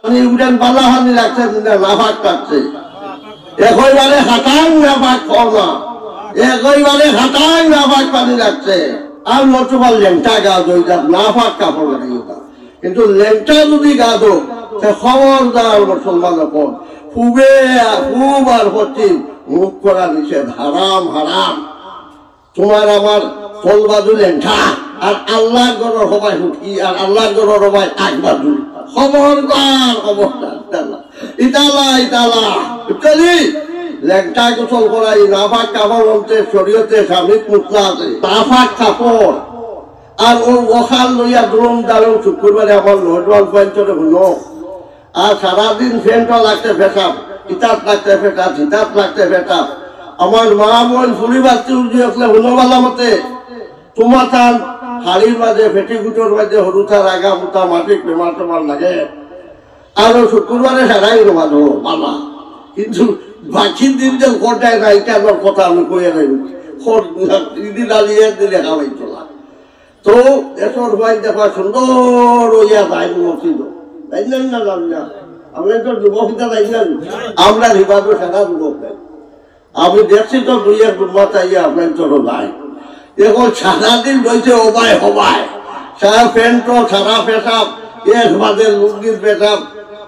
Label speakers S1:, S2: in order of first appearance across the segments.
S1: উড়ান বালা হানি রাখছে নাফাক কাটছে একইবারে হাতাং নাফাক করনা একইবারে হাতাং নাফাক পানি রাখছে আর নতুবা লেংটা গা দই যাক নাফাক কাপড় লাগাইও না কিন্তু লেংটা যদি গা দো খবরদার মুসলমান হন খুবে খুব আর পশ্চিম মুখ করা নিষেধ হারাম হারাম তোমার আমার ফল বাজু লেংটা আর আল্লাহর গরর হবাই হুকি আর আল্লাহর গরর হবাই আগ বাজু খবরদার খবরদার ইতালা ইতালা ইতালি লেংটা গোসল করাই নাফাক কাপড় বলতে শরীয়তে স্বামীর মুতলা আছে নাফাক কাপড় আর ওর ওখাল লইয়া দ্রোম দারুম শুক্রবারে আমার নোটওয়াল পয়েন্টরে হলো আর সারাদিন ফ্যানটা লাগতে ফেসাব ইতাত লাগতে ফেটাপ ইতাত লাগতে ফেটাপ আমার মা বোন ফুলি বাচ্চি উঠে আসলে হলোবালা মতে তোমার তার হাড়ির মাঝে ফেটিকুটোর মাঝে হরুতার আগা মুতা মাটিক বেমার টেমার লাগে আর শুক্রবারে সারাই রোমানো বালা কিন্তু বাকির দিন যে কোটায় নাই কেন কথা আমি কইয়া নাই দাঁড়িয়ে দিলে খাওয়াই চলা তো এসর ভাই দেখা সুন্দর হইয়া যায় মসজিদ জানলেন না জানলেন আপনি তো যুবকটা জানলেন আমরা রিবাদও সারা যুবক নাই আমি দেখছি তো দুই এক দুর্মত আইয়া আপনার চলো নাই এখন সারাদিন রয়েছে হবাই হবাই সারা প্যান্ট সারা পেশাব এক বাদে লুঙ্গির পেশাব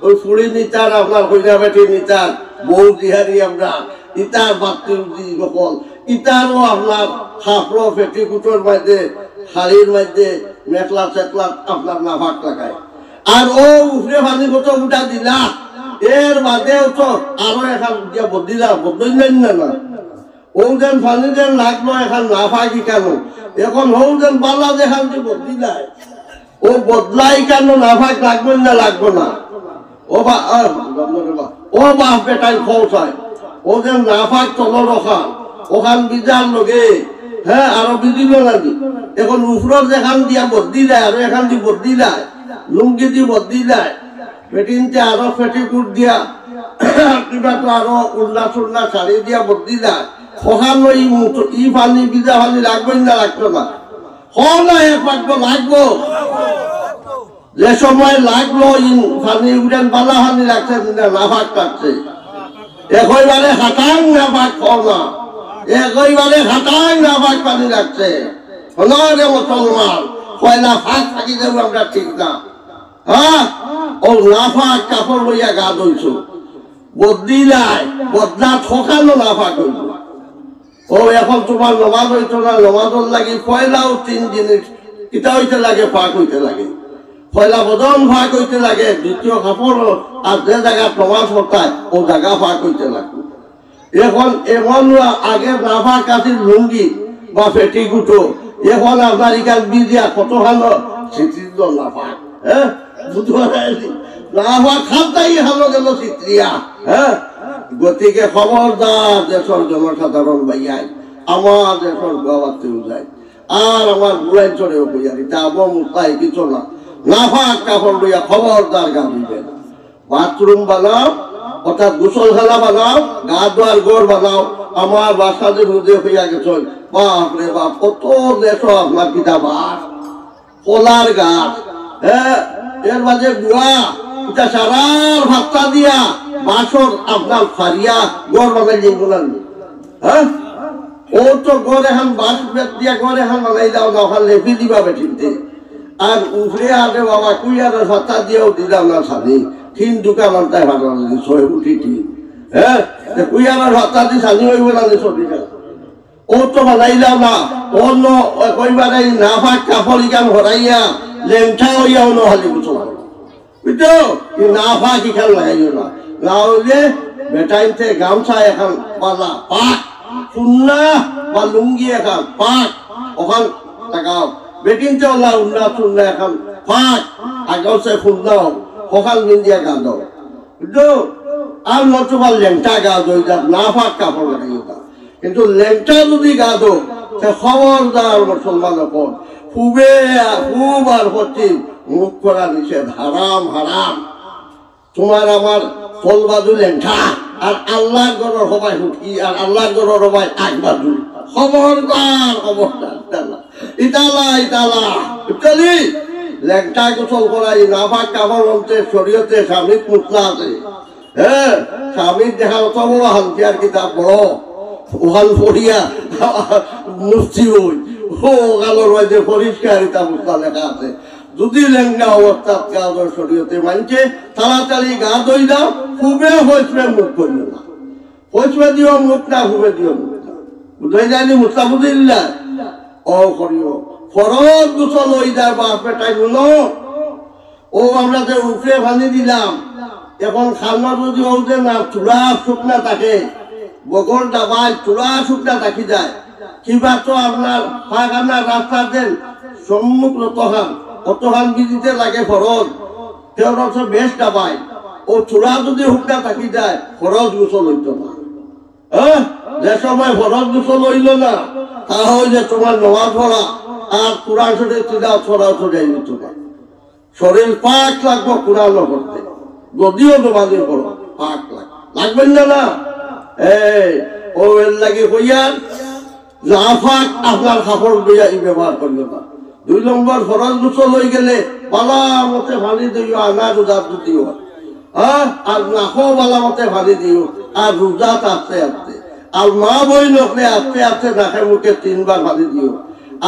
S1: ওই ফুড়ি নিতার আপনার কইনা বেটি নিতার বউ দিহারি আমরা ইতার বাচ্চি সকল ইতারও আপনার হাফড়ো পেটিকুটোর মধ্যে শাড়ির মধ্যে মেখলা চেকলা আপনার নাফাক লাগায় আর ও উফরে পানি কত উঠা দিলা এর বাদেও তো আরো এখন বদলিলা বদলেন না ও যেন পানি যেন লাগলো এখন নাফাকি কেন এখন হৌ যেন বালা যেখান যে বদলিলায় ও বদলাই কেন নাফাক লাগবে না লাগবো না ও বাপ বেটাই খোঁচায় ও যেন নাফাক তল রখা ওখান বিজার লগে হ্যাঁ আরো বিদিল লাগি এখন উফরত যেখান দিয়া বদলি যায় আরো এখান দিয়ে বদলি যায় লুঙ্গি দিয়ে বদলি যায় পেটিনতে আরো পেটিকুট দিয়া কিবা তো আরো উল্লা চুল্লা শাড়ি দিয়া বদলি যায় ওখান ই পানি বিজা পানি লাগবে না লাগতো না হলা এক লাগবো লাগবো যে সময় লাগলো পানি উড়ান বালা পানি রাখছে নাফাক কাটছে একইবারে হাতাং নাফাক করনা একইবারে হাতাং নাফাক পানি রাখছে হলরে মুসলমান কয়লা ফাঁক থাকি যাবো আমরা ঠিক না হ্যাঁ ও নাফাক কাপড় লইয়া গা ধইছো বদলিলাই বদলা ঠকানো নাফাক হইল ও এখন তোমার নমাজ হইতো না নমাজর লাগি কয়লাও তিন জিনিস ইটা হইতে লাগে ফাঁক হইতে লাগে পয়লা বদন ফাঁক হইতে লাগে দ্বিতীয় কাপড় আর যে জায়গা নমাজ হতায় ও জায়গা ফাঁক হইতে লাগে এখন এমন আগে নাফাক আছে লুঙ্গি বা পেটিকুটো এখন আপনার ইকাল বিজিয়া কত ভালো স্মৃতির নাফাক হ্যাঁ নাফাক খাতাই ভালো গেল চিত্রিয়া হ্যাঁ গতিকে খবরদার দেশের জনসাধারণ ভাইয়াই আমার দেশের গাওয়াতেও যায় আর আমার বুড়াই চড়েও কইয়ারি তা আবো মুস্তাই কিছু না নাফাক কাপড় লইয়া খবরদার গা দিবেন বাথরুম বানাও অর্থাৎ গোসলখানা বানাও গা ধোয়ার গোড় বানাও আমার বাসাদের মধ্যে হইয়া গেছে বাপরে বাপ কত দেশ আপনার কিতা বাস কলার গাছ হ্যাঁ এর মাঝে গুয়া এটা সারার ভাত্তা দিয়া বাসর আপনার ফারিয়া গড় বানাই যাইব না হ্যাঁ ও তো গড় এখন বাস দিয়া গড় এখন বানাই দাও না ওখানে লেপি দিবা বেঠিনতে আর উফরে আগে বাবা কুইয়ারের ভাত্তা দিয়েও দিলাম না সানি তিন দোকান আনতায় ভালো লাগে ছয় উঠি ঠিক হ্যাঁ কুইয়ারের ভাত্তা দিয়ে সানি হইব না ছবিটা ও তো বানাইলাম না অন্য কইবার নাফাক কাপড় ইকান হরাইয়া লেংটা হইয়াও নহালি বুঝো বুঝছো নাফাক ইখান লাগাইও না না হইলে বেটাইতে গামছা এখন পালা পাক সুন্না বা লুঙ্গি এখন পাক ওখান লাগাও বেটিনতে ওলা উন্না সুন্না এখন পাক আগেও সে ফুন্নাও ওখান মিন্দিয়া গা দাও বুঝছো আর নতুবা লেংটা গা দই যাক নাফাক কাপড় লাগাইও না কিন্তু লেংটা যদি গা দো খবরদার মুসলমান হন খুবে খুব আর পশ্চিম মুখ করা নিষেধ হারাম হারাম তোমার আমার ফল বাজু লেংটা আর আল্লাহর গরর হবাই হুকি আর আল্লাহর গরর হবাই আগ বাজু খবরদার খবরদার ইতালা ইতালা ইতালি ল্যাংটা গোসল করাই নাফাক কাপড় অন্তে শরীয়তে স্বামীর মুসলা আছে। হ্যাঁ, স্বামীর দেখা অত বড় হালকিয়ার কিতাব বড় ওখান পড়িয়া মুফতি হই ও গালোর মধ্যে পরিষ্কার এটা মুসলা লেখা আছে। যদি লেঙ্গা অবস্থাত গা শরীয়তে মানছে তাড়াতাড়ি গা ধুই দাও, খুবে হইসবে মুখ করিও না, হইসবে দিও মুখ না, খুবে দিও মুখ না, বুঝাই যায়নি মুসলা বুঝিল্লা ও করিও ফরজ গোসল হই যায় বাপ বেটাই গুলো। ও আমরা যে উপরে ভাঙি দিলাম, এখন খালমা যদি ও যে না চূড়া শুকনা থাকে, বগল ডাবায় চূড়া শুকনা থাকি যায়, কিবা তো আপনার পায়খানা রাস্তা দেন সম্মুখ অতহান বিজিতে লাগে ফরজ, কেউ বেশ ডাবায় ও চূড়া যদি শুকনা থাকি যায় ফরজ গোসল হইত না। হ্যাঁ, যে সময় ফরজ গোসল হইল না তা হয় যে তোমার নমাজ পড়া আর কোরআন শরীফ চিন্তা ছড়াও ছড়াই দিত না। শরীর পাক লাগবো কোরআন করতে, যদিও নমাজে পড়ো পাক লাগবেন না না। ও এর লাগে হইয়ার লাফাক আপনার কাপড় দিয়া ব্যবহার করলো না। 2 নম্বর ফরজ গোসল হয়ে গেলে বালা মতে ভালি দিও, আনা রোজাত দিও, হ্যাঁ, আর নাকো বালা মতে ভালি দিও, আর রোজাত আস্তে আস্তে, আর মা বই নকলে আস্তে আস্তে নাকে মুখে 3 বার ভালি দিও,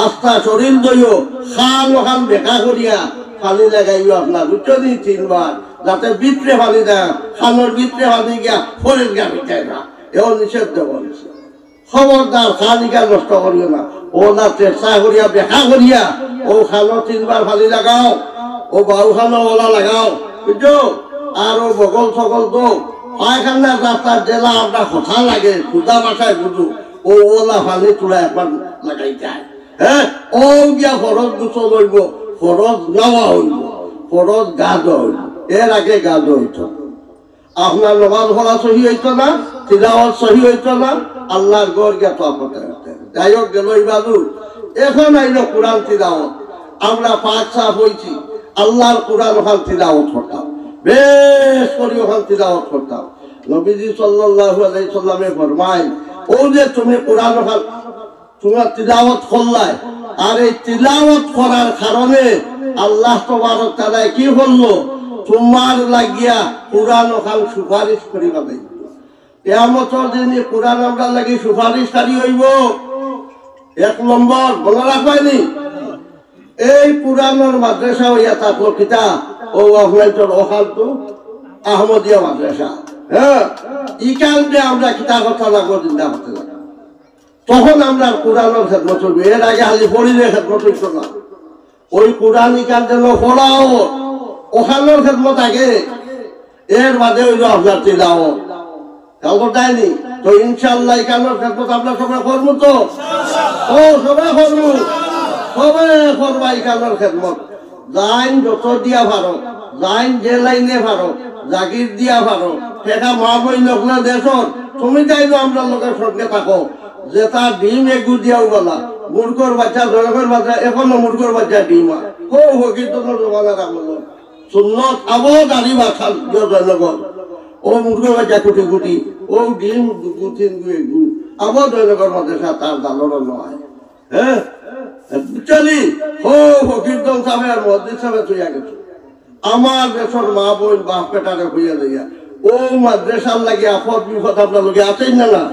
S1: আস্থা শরীর দইও, খান ওখান বেকা করিয়া পানি লাগাইও আপনার উচ্চনি 3 বার, যাতে ভিতরে পানি দেয়, খানোর ভিতরে পানি গিয়া ফরের গা বিটায় না, এও নিষেধ বলছে। খবরদার খানিকা নষ্ট করিও না, ও না চেষ্টা করিয়া বেকা করিয়া ও খানো 3 বার পানি লাগাও, ও বাউ খানো ওলা লাগাও, বুঝছো। আর ও বগল সকল তো পায়খানা রাস্তার জেলা আমরা কথা লাগে সুদা বাসায় বুঝু, ও ওলা পানি চূড়া একবার লাগাই যায়। হ্যাঁ, ও গিয়া ফরজ গোসল হইব, ফরজ নেওয়া হইব, ফরজ গাজ হইব, এর আগে গাজ হইত আপনার নমাজ পড়া সহি হইত না, তিলাওয়াত সহি হইত না, আল্লাহর গড় গিয়া তো আপনার যাই হোক গেল ইবাদু। এখন আইল কোরআন তিলাওয়াত, আমরা পাক সাফ হইছি, আল্লাহর কোরআন ওখান তিলাওয়াত করতাম, বেশ করে ওখান তিলাওয়াত করতাম। নবীজি সাল্লাল্লাহু আলাইহি সাল্লামে ফরমায়, ও যে তুমি কোরআন ওখান তোমার তিলাওয়াত করলাই, আর এই তিলাওয়াত করার কারণে আল্লাহ তাবারক তাআলা কি বললো, তোমার লাগিয়া কোরআন ওখান সুপারিশ করিবা দেই। কিয়ামতের দিনে কোরআন আমরা লাগি সুপারিশকারী হইব। 1 নম্বর বলা রাখবাইনি, এই কোরআনের মাদ্রাসা হইয়া থাকলো কিতা, ও আপনার ওখান তো আহমদিয়া মাদ্রাসা। হ্যাঁ, ইকান্তে আমরা কিতা কথা লাগবো, চিন্তা করতে লাগবো, তখন আমরা কোরআনের খেদমত করবো। এর আগে হালি পড়িলে খেদমত হইতো না। ওই কোরআন ইকান্তে পড়াও ওখানের খেদমত আগে, এর বাদে হইল আপনার তিলাওয়াত। দেয়নি তো ইনশাআল্লাহ এখানের খেদমত আমরা সবাই করবো তো, ও সবাই করবো, সবাই করবা এখানের খেদমত। লাইন যত দিয়া ভারো, লাইন যে লাইনে ভারো, জাগির দিয়া ভারো, সেটা মা বই নকলে দেশর তুমি চাইলো আমরা লোকের সঙ্গে থাকো, যে তার ডিম এগু দিয়াও বলা, মুরগর বাচ্চা জনগর বাচ্চা এখনো মুরগর বাচ্চা ডিম হয়, হো কীর্তনের জমানা রাখলো সুন্নত আবো দাঁড়ি বাচ্চা জনগর, ও মুরগর বাচ্চা কুটি কুটি, ও ডিম গুথিন গু আবো জনগর মধ্যে তার দালর নয়। হ্যাঁ, চলি হো কীর্তন সাহেব আর মসজিদ সাহেব তুই গেছো, আমার দেশের মা বোন বাপ পেটারে হইয়া দিয়া ও মাদ্রাসার লাগে আপদ বিপদ আপনার লোকে আছেন না না,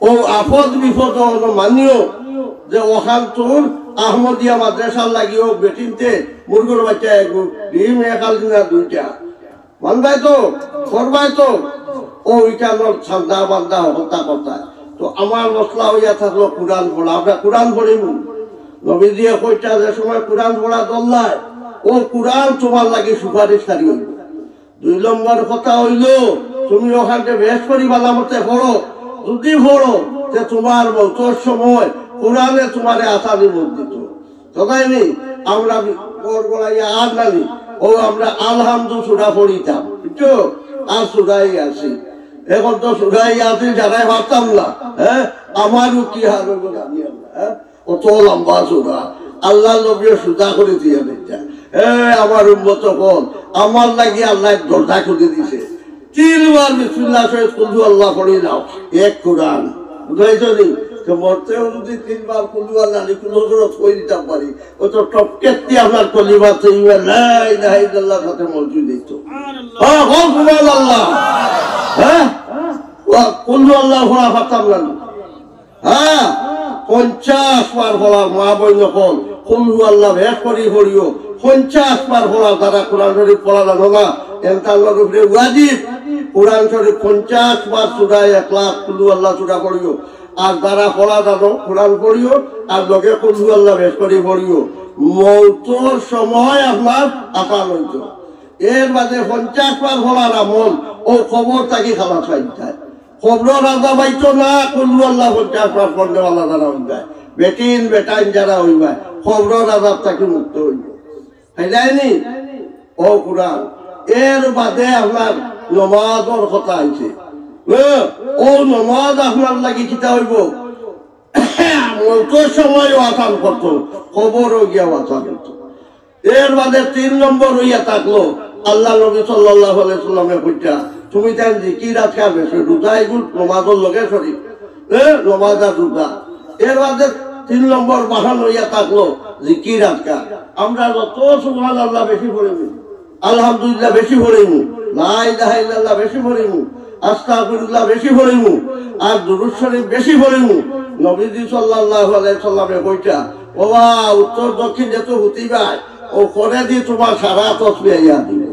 S1: ও আপদ বিপদ মানিও যে ওখান তোর আহমদিয়া মাদ্রাসার লাগিও বেটিনতে মুরগুর বাচ্চা ডিম একাল দিনা 2টা মানবাই তো করবাই তো, ও ইটানোর ছান্দা বান্দা হত্যা করতায়। তো আমার মশলা হইয়া থাকলো কোরআন পড়া, আমরা কোরআন পড়িব। নবী দিয়ে কইটা যে সময় কোরআন পড়া দল্লায়, ও কোরআন তোমার লাগে সুপারিশকারী হইব। 2 নম্বর কথা হইল, তুমি ওখানে বেশ করি বালা মতে পড়ো, যদি পড়ো যে তোমার মৌতর সময় কোরআনে তোমার আসানি মত দিত। তদাইনি আমরা আর নানি ও আমরা আলহামদু সুরা পড়িতাম, বুঝছো, আর সুরাই আসি। এখন তো সুরাই আসি যারাই ভাবতাম না। হ্যাঁ, আমারও কি হার হইব জানি আমরা। হ্যাঁ, অত লম্বা সুরা আল্লাহ নবীও সুদা করে দিয়ে দিচ্ছে। আমার উন্মত কল আমার লাগি আল্লাহ দরজা খুলে দিছে, 3 বার বিসমিল্লাহ শরীফ কুলহু আল্লাহ পড়ে নাও, 1 কোরআন বুঝাইছো নি। মরতেও যদি 3 বার কুলুয়া নালি কুলুজরত কই দিতাম পারি ও তো টপকেতি আমার কলিমা তৈবা লা ইলাহা ইল্লাল্লাহ সাথে মজুদ হইতো হ্যাঁ বল সুবহানাল্লাহ হ্যাঁ ওয়া কুলু আল্লাহ ওয়া ফাতাল্লাহ হ্যাঁ 50 বার বলা মা বইন কোন কুলু আল্লাহ বেশ করি হরিও 50 বার বলা যারা কোরআন শরীফ পড়া জানো না এনতাল্লাহর উপরে ওয়াজিব কোরআন শরীফ 50 বার সূরা ইখলাস কুলু আল্লাহ সূরা পড়িও আর যারা পড়া জানো কোরআন পড়িও আর লগে কুলু আল্লাহ বেশ করি পড়িও মওতের সময় আপনার আসান হইতো এর মাঝে 50 বার পড়ার আমল ও খবর থাকি খালাস হয়ে যায় খবর রাজা পাইতো না কুলু আল্লাহ 50 বার পড়লে আল্লাহ যারা হয়ে যায় বেটিন বেটাইন যারা হইবা খবর রাজা থাকি মুক্ত হইব তাই যায়নি ও কোরআন এর বাদে আপনার নমাজের কথা আছে ও নমাজ আপনার লাগি কিতা হইব মৌতের সময় আসান করতো খবরও গিয়া আসান করতো এর বাদে 3 নম্বর হইয়া থাকলো আল্লাহ নবী সাল্লাল্লাহু আলাইহি সাল্লামের কইতা তুমি তাই জিকির আজকে বেশি রোজা এগুলো নমাজের লগে শরীফ নমাজ আর রোজা এর বাদে 3 নম্বর বাহান হইয়া থাকলো জিকির আজকা আমরা যত সুবহানাল্লাহ বেশি পড়িমু আলহামদুলিল্লাহ বেশি পড়িমু লা ইলাহা ইল্লাল্লাহ বেশি পড়িমু আস্তাগফিরুল্লাহ বেশি পড়িমু আর দুরূদ শরীফ বেশি পড়িমু নবীজি সাল্লাল্লাহু আলাইহি সাল্লামে কইতা ওয়া উত্তর দক্ষিণ যত হুতিবাই ও করে দি তোমার সারা তসবিহ ইয়া দিবে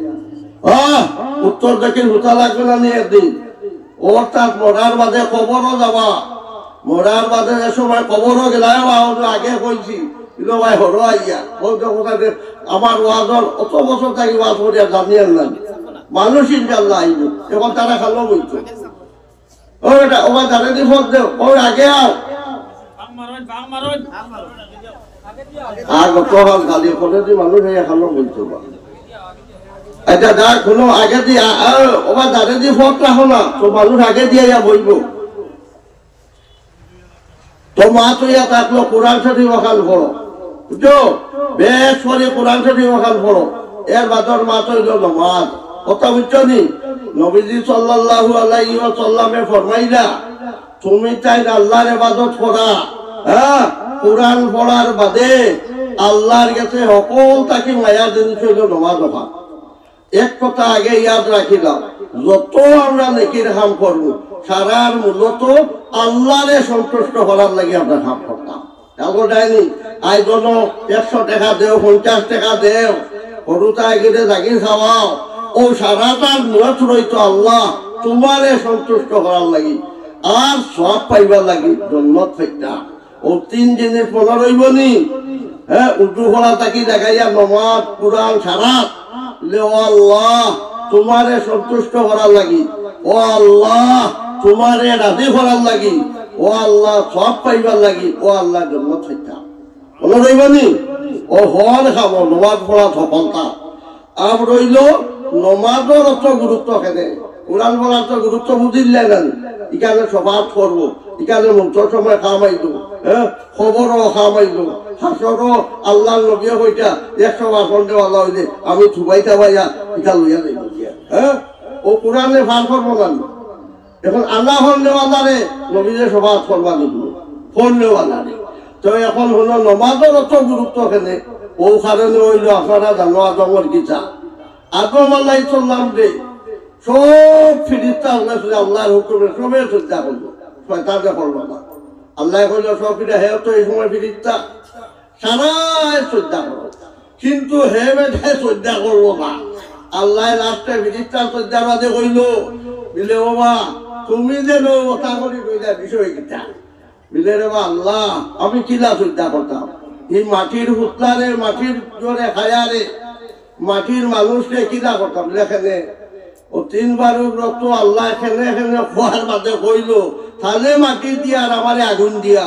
S1: উত্তর দক্ষিণ হুতা লাগবে না নিয়ে দিন ও তার মরার বাদে কবরও যাবা মরার বাদে যে সময় কবরও গেলাম আগে কইছি ভাই হরো আইয়া আমার ওয়াজর অত বছর থাকি ওয়াজ করিয়া জানিয়ে নাই মানুষ ইনশাল্লাহ আইব এখন তারা খালো বলছো ও এটা ওবা জানে দি ফোন দেও ও আগে আও আগে তো হাল খালি ফোনে দি মানুষ এই খালো বলছো এটা যা কোনো আগে দি ওবা জানে দি ফোন রাখো না তো মানুষ আগে দিয়ে বইব তো মা তো ইয়া থাকলো কোরআন শরীফ ওখান পড়ো বুঝছো বেশ করে কোরআন শরীফ ওখান পড়ো এর বাদর মা তো হইল নমাজ কথা বুঝছো নি নবীজি সাল্লাল্লাহু আলাইহি ওয়াসাল্লামে ফরমাইলা তুমি তাই আল্লাহর ইবাদত করা হ্যাঁ কোরআন পড়ার বাদে আল্লাহর কাছে সকল তাকে মায়া জিনিস হইল নমাজ ওঠা এক কথা আগে ইয়াদ রাখিলাম যত আমরা নেকির কাম করবো সারার মূলত আল্লাহরে সন্তুষ্ট করার লাগে আমরা কাম করতাম এখন যায়নি আই জন 100 টাকা দেও 50 টাকা দেও সরুতা গেলে জাগি খাওয়াও ও সারাটার নিয়ত রইতো আল্লাহ তোমারে সন্তুষ্ট করার লাগি আর সব পাইবার লাগি জন্নত ফেকটা ও 3 জিনিস মনে রইব নি হ্যাঁ উর্দু পড়া থাকি দেখাইয়া নমাজ কোরআন সারাত ও আল্লাহ তোমারে সন্তুষ্ট করার লাগি ও আল্লাহ তোমারে রাজি করার লাগি ও আল্লাহ সব পাইবার লাগি ও আল্লাহ জন্নত ফেকটা মনে রইব নি ও হওয়ার খাবো নমাজ পড়া সফলতা আর রইল নমাজের অত গুরুত্ব খেলে কোরআন পড়ার তো গুরুত্ব বুঝিলে না এখানে সবাদ করবো এখানে মন্ত্র সময় খামাইল হ্যাঁ খবরও খামাইল হাসরও আল্লাহ নবী হইতা 100 বাসন দেওয়ালা হইলে আমি থুবাইতা ভাইয়া এটা লইয়া যাইব হ্যাঁ ও কোরআনে ভাল করবো না এখন আল্লাহ ফোন নেওয়ালারে নবীরে সবাদ করবা নিব ফোন নেওয়ালারে তো এখন হলো নমাজের অত গুরুত্ব খেলে ও কারণে হইল আপনারা জানো আদমর গীতা আদম আল্লাহ চললাম রে সব ফিরিস্তা আল্লাহর হুকুমে সবে শ্রদ্ধা করলো শয়তানে করলো না আল্লাহ কইল সব ফিরে হে তো এই সময় ফিরিস্তা সারাই শ্রদ্ধা করো কিন্তু হে বেঠে শ্রদ্ধা করলো না আল্লাহ লাস্টে ফিরিস্তা শ্রদ্ধা বাদে কইল বিলে বাবা তুমি যে ওটা করি কইলা বিষয় কিতা বিলে রে বা আল্লাহ আমি কিলা শ্রদ্ধা করতাম এই মাটির হুতলারে মাটির জোরে খায়ারে মাটির মানুষকে কিনা করতাম এখানে ও 3 বার রক্ত আল্লাহ এখানে এখানে খোয়ার বাদে কইল তাহলে মাটি দিয়া আর আমার আগুন দিয়া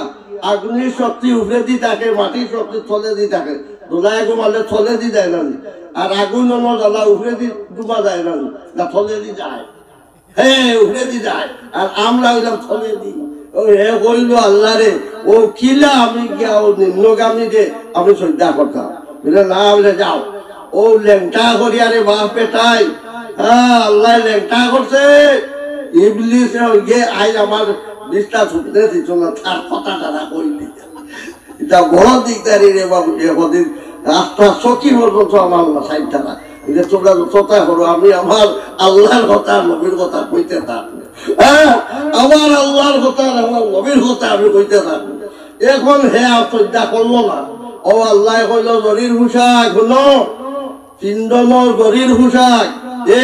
S1: আগুনের শক্তি উপরে দি থাকে মাটির শক্তি থলে দি থাকে দোলায় ঘুমালে থলে দি যায় না আর আগুন জ্বালা উপরে দি ডুবা যায় না থলে দি যায় হ্যাঁ উপরে দি যায় আর আমরা ওইরকম থলে দি ও হে কইল আল্লাহ রে ও কিলা আমি গিয়া ও নিম্নগামী যে আমি শ্রদ্ধা করতাম বলে না বলে যাও ও লেংটা করিয়া রে বাপ পেটাই হ্যাঁ আল্লাহ লেংটা করছে ইবলিস গে আজ আমার বিশ্বাস হতে দিত না, তার কথা তারা কইলি এটা বড় দিকদারি রে বাবু। এদিন রাস্তা চকি পর্যন্ত আমার সাইড থাকা যে তোমরা কথা করো, আমি আমার আল্লাহর কথা নবীর কথা কইতে থাকবো। হ্যাঁ, আমার আল্লাহর কথা আমার নবীর কথা আমি কইতে থাকবো। এখন হে শ্রদ্ধা করলো না। ও আল্লাহ কইল জরির হুসাক হলো চিন্দনের জরির হুসাক,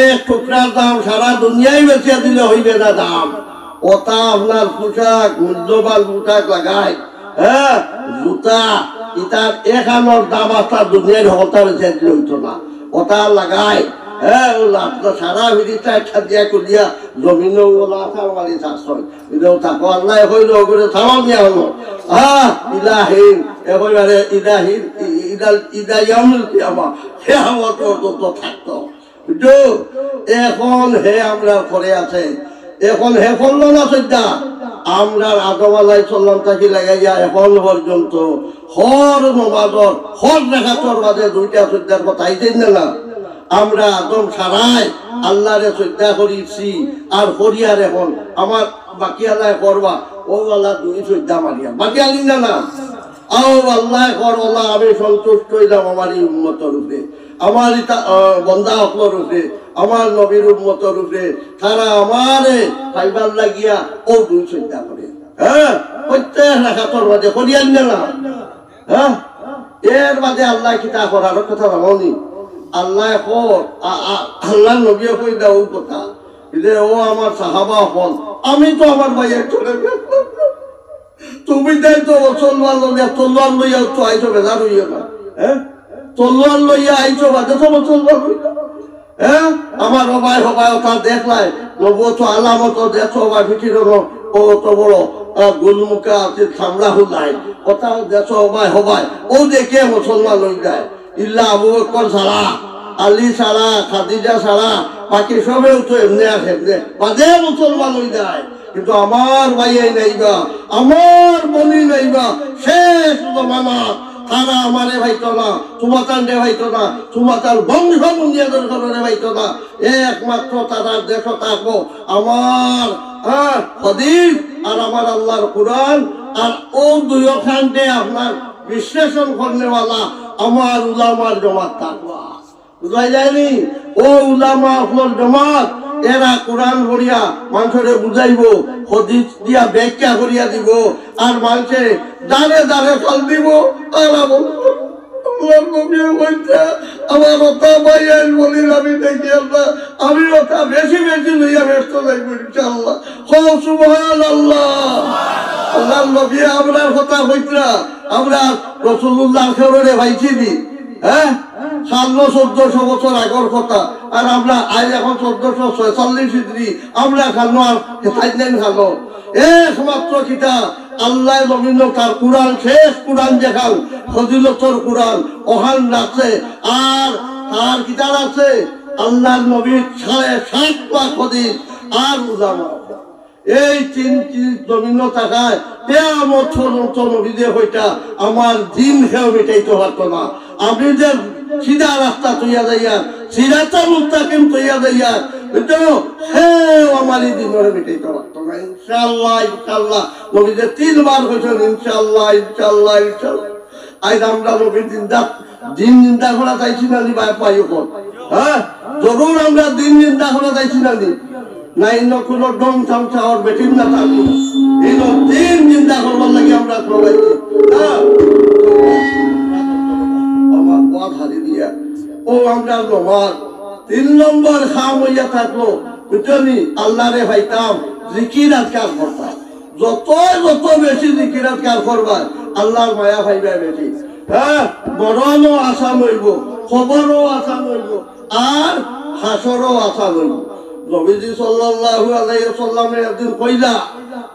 S1: এক টুকরার দাম সারা দুনিয়ায় বেঁচে দিলে হইবে না দাম। ওটা আপনার পোশাক মূল্যবান পোশাক লাগায়, হ্যাঁ জুতা ইটার এক আনোর দাম আপনার দুনিয়ার হতা বেঁচে দিলে হইতো না। ওটা লাগায়, হ্যাঁ আপনার সারা ভিড়িটা একটা দিয়া করিয়া জমিন মারি চাষয় থাকো। আল্লাহ হইল করে থামা দিয়া হলো ইলাহীন একেবারে ইলাহীন ইদায়ামুল কিয়ামা কিয়ামত পর্যন্ত থাকতো। বুঝছো, এখন হে আমরা করে আছে, এখন হে করলো না শ্রদ্ধা। আমরা আদম আলাইহিস সালাম থেকে লাগাইয়া এখন পর্যন্ত হর নমাজর হর রাকাতের মাঝে দুইটা শ্রদ্ধার কথা আইতেন না। আমরা আদম ছাড়াই আল্লাহরে শ্রদ্ধা করিছি আর করিয়ার এখন আমার বাকি আল্লাহ করবা ও আল্লাহ দুই শ্রদ্ধা মারিয়া বাকি আলি না না আও আল্লাহ করলা আমি সন্তুষ্ট হইলাম আমার এই উম্মতের উপরে, আমার বন্দা হকলর উপরে, আমার নবীর উম্মতের উপরে। তারা আমারে পাইবার লাগিয়া ও দুই শ্রদ্ধা করে। হ্যাঁ, প্রত্যেক রাখাতর মাঝে করিয়ান না। হ্যাঁ, এর মাঝে আল্লাহ কিতা করার কথা ভাবনি। আল্লাহ আল্লাহ নবী কই দাও কথা যে ও আমার সাহাবা হল, আমি তো আমার ভাইয়ের চলে তুমি তাই তো তলোয়ার লইয়া তলোয়ার লইয়া তো আইছো বেজার হইয়া না। হ্যাঁ, তলোয়ার লইয়া আইছো বাদে তো তলোয়ার লইয়া। হ্যাঁ, আমার হবাই হবাই ওটা দেখলাই নবু তো আলামত দেখো বা ভিটির ও তো বড় গুলমুখা থামড়া হুলাই ওটাও দেখো হবাই হবাই ও দেখে মুসলমান লই যায়। ইল্লা আবু বকর ছাড়া, আলী ছাড়া, খাদিজা ছাড়া বাকি সবেও তো এমনি আছে বাদে মুসলমান হয়ে যায়। কিন্তু আমার ভাইয়াই নাইবা, আমার বনি নাইবা, শেষ জমানা তারা আমারে ভাইতো না, তোমাতার রে ভাইতো না, তোমাতার বংশ বুনিয়াদের ঘরে ভাইতো না। একমাত্র তারা দেশ থাকবো আমার হাদিস আর আমার আল্লাহর কুরআন। আর ও দুই খানতে আপনার বিশ্লেষণ করনেওয়ালা আমার উলামার জমাত থাকবা। বুঝাই যায়নি? ও উলামা আপনার জমাত এরা কোরআন পড়িয়া মানুষরে বুঝাইব, হাদিস দিয়া ব্যাখ্যা করিয়া দিব আর মানুষে দাঁড়ে দাঁড়ে ফল দিব। আর আমার ওটা ভাইয়াই বলি আমি দেখি আমি ওটা বেশি বেশি লইয়া ব্যস্ত যাইব ইনশাআল্লাহ। সুবহানাল্লাহ। আল্লাহ নবী আমরার কথা কইতরা আমরা রাসূলুল্লাহ খেরে ভাইছি দি। হ্যাঁ, 1400 বছর আগের কথা। আর আমরা আজ এখন 1446 হিজরি আমরা খানো আর তাইলেন খানো একমাত্র কিতা আল্লাহ নবীন তার কুরআন শেষ কুরআন দেখাল ফজিলতর কুরআন ওখান রাখছে। আর তার কিতাব আছে আল্লাহর নবীর 7.5 লাখ হাদিস আর উলামা। এই তিন জমিন থাকায় কিয়ামত পর্যন্ত নবীদের হইতা আমার দিন খেয়ে মিটাইতে পারতো না। আমি যে সিধা রাস্তা তৈয়া যাইয়া সিরাতাল মুস্তাকিম তৈয়া যাইয়া বুঝছো হেও আমার এই দিনের মিটাইতে পারতো না। ইনশাআল্লাহ ইনশাআল্লাহ নবীদের 3 বার হয়েছে ইনশাআল্লাহ ইনশাআল্লাহ ইনশাআল্লাহ। আজ আমরা নবীর দিন চিন্তা করা চাইছি না নি পাই উপর। হ্যাঁ, জরুর আমরা দিন চিন্তা করা চাইছি না নি নাই কোনো ডং চামচা ওর বেটির না থাকবো এই দিন চিন্তা করবার লাগে আমরা প্রবাইছি। আমার পথ হারিয়ে দিয়া ও আমরা নমাজ 3 নম্বর খাম হইয়া থাকলো বুঝলি আল্লাহরে ভাইতাম জিকির আজকাল করতাম। যত বেশি জিকির আজকাল করবার আল্লাহর মায়া ভাইবা বেশি। হ্যাঁ, মরণও আসান হইব, খবরও আসান হইব আর হাসরও আসান হইব। নবীজি সাল্লাল্লাহু আলাইহি ওয়াসাল্লামের একদিন কইলা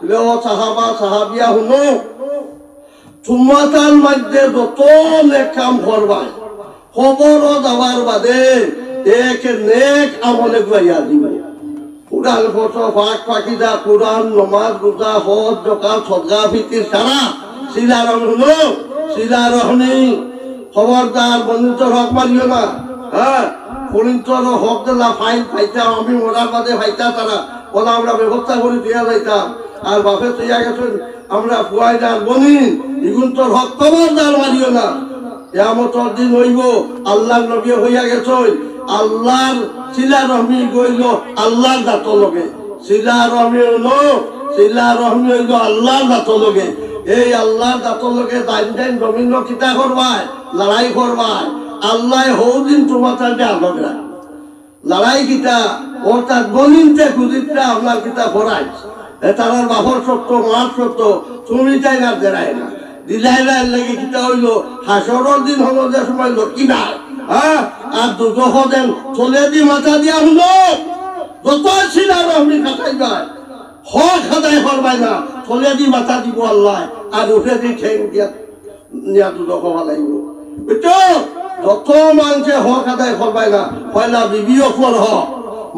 S1: লে ও সাহাবা সাহাবিয়া শুনো তোমাদের মধ্যে যত নেক কাম করবা খবরও যাওয়ার বাদে এক নেক আমলে গাইয়া দিব। কুরআন ফটো ফাঁক ফাঁকিদা কুরআন নমাজ রোজা হজ যাকাত সদকা ফিতর সারা সিলা রহমো সিলা রহনি খবরদার বন্ধুত্ব হক মারিও না। হ্যাঁ, পরিন্তর হক দিলা ফাইন পাইতাম আমি মরার বাদে পাইতা তারা ওলা আমরা ব্যবস্থা করে দিয়া যাইতাম। আর বাপে তৈয়া গেছেন আমরা ফুয়াই না বনি এগুন তোর হক কবর দাল মারিও না কিয়ামতের দিন হইব আল্লাহর নবী হইয়া গেছেন আল্লাহর সিলা রহমি গইল আল্লাহর দাঁত লগে সিলা রহমি হইল আল্লাহর দাঁত লগে এই আল্লাহর দাঁত লগে দাইন রবীন্দ্র কিতা করবায় লড়াই করবায় আল্লাহ হৌদিন তোমার তাকে আলগে লড়াই কিতা ও তার গলিনতে খুঁজিটা আপনার কিতা ভরাই তার বাপর সত্য মার সত্য তুমি তাই না দেড়াই না দিলাইলার লাগে কিতা হইল হাসরের দিন হলো যে সময় লক্ষ্মী না হ্যাঁ আর দুজহ দেন চলে দি মাথা দিয়া হলো যত ছিল রহমি খাতাই যায় হক খাতাই করবাই না চলে দি মাথা দিব আল্লাহ আর উঠে দি ঠেং দিয়া নিয়া দুজহ ভালাইব বুঝছো যত মানুষে হক আদায় করবাই না পয়লা বিবি অফর হক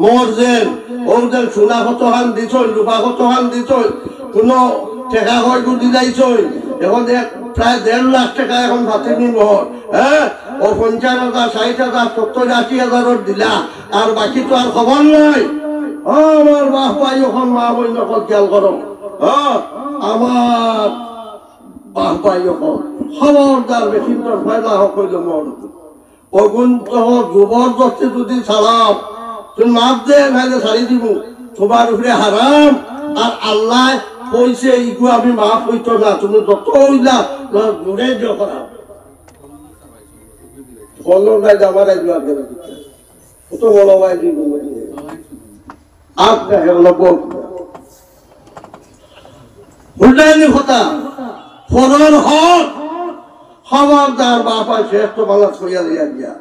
S1: মোর যেন ওদের সোনা কতখান দিছই রূপা কতখান দিছই কোনো টেকা হয়তো দিলাইছই এখন প্রায় 1.5 লাখ টাকা এখন ভাতিনি মোহর হ্যাঁ ও 50,000 60,000 70,000 দিলা আর বাকি তো আর খবর নাই আমার বাপ ভাই এখন মা বই নকল খেয়াল করো হ্যাঁ আমার বাপ ভাই এখন খবরদার বেশি তোর ফয়লা হক হইল মন অগুন্ত জবরদস্তি যদি ছাড়াও তুমি মাপ দে নাইলে ছাড়ি দিব তোমার উপরে হারাম আর আল্লাহ কইছে ইগু আমি মাফ হইতো না তুমি যত হইলা ঘুরে দিও করা বলো নাই আমার আইলো আগে কত বড় ভাই দিব আপনি হলো বল উল্টাইনি কথা ফরর হক খবরদার বাপা শেষ তো বালা ছড়িয়া দিয়া দিয়া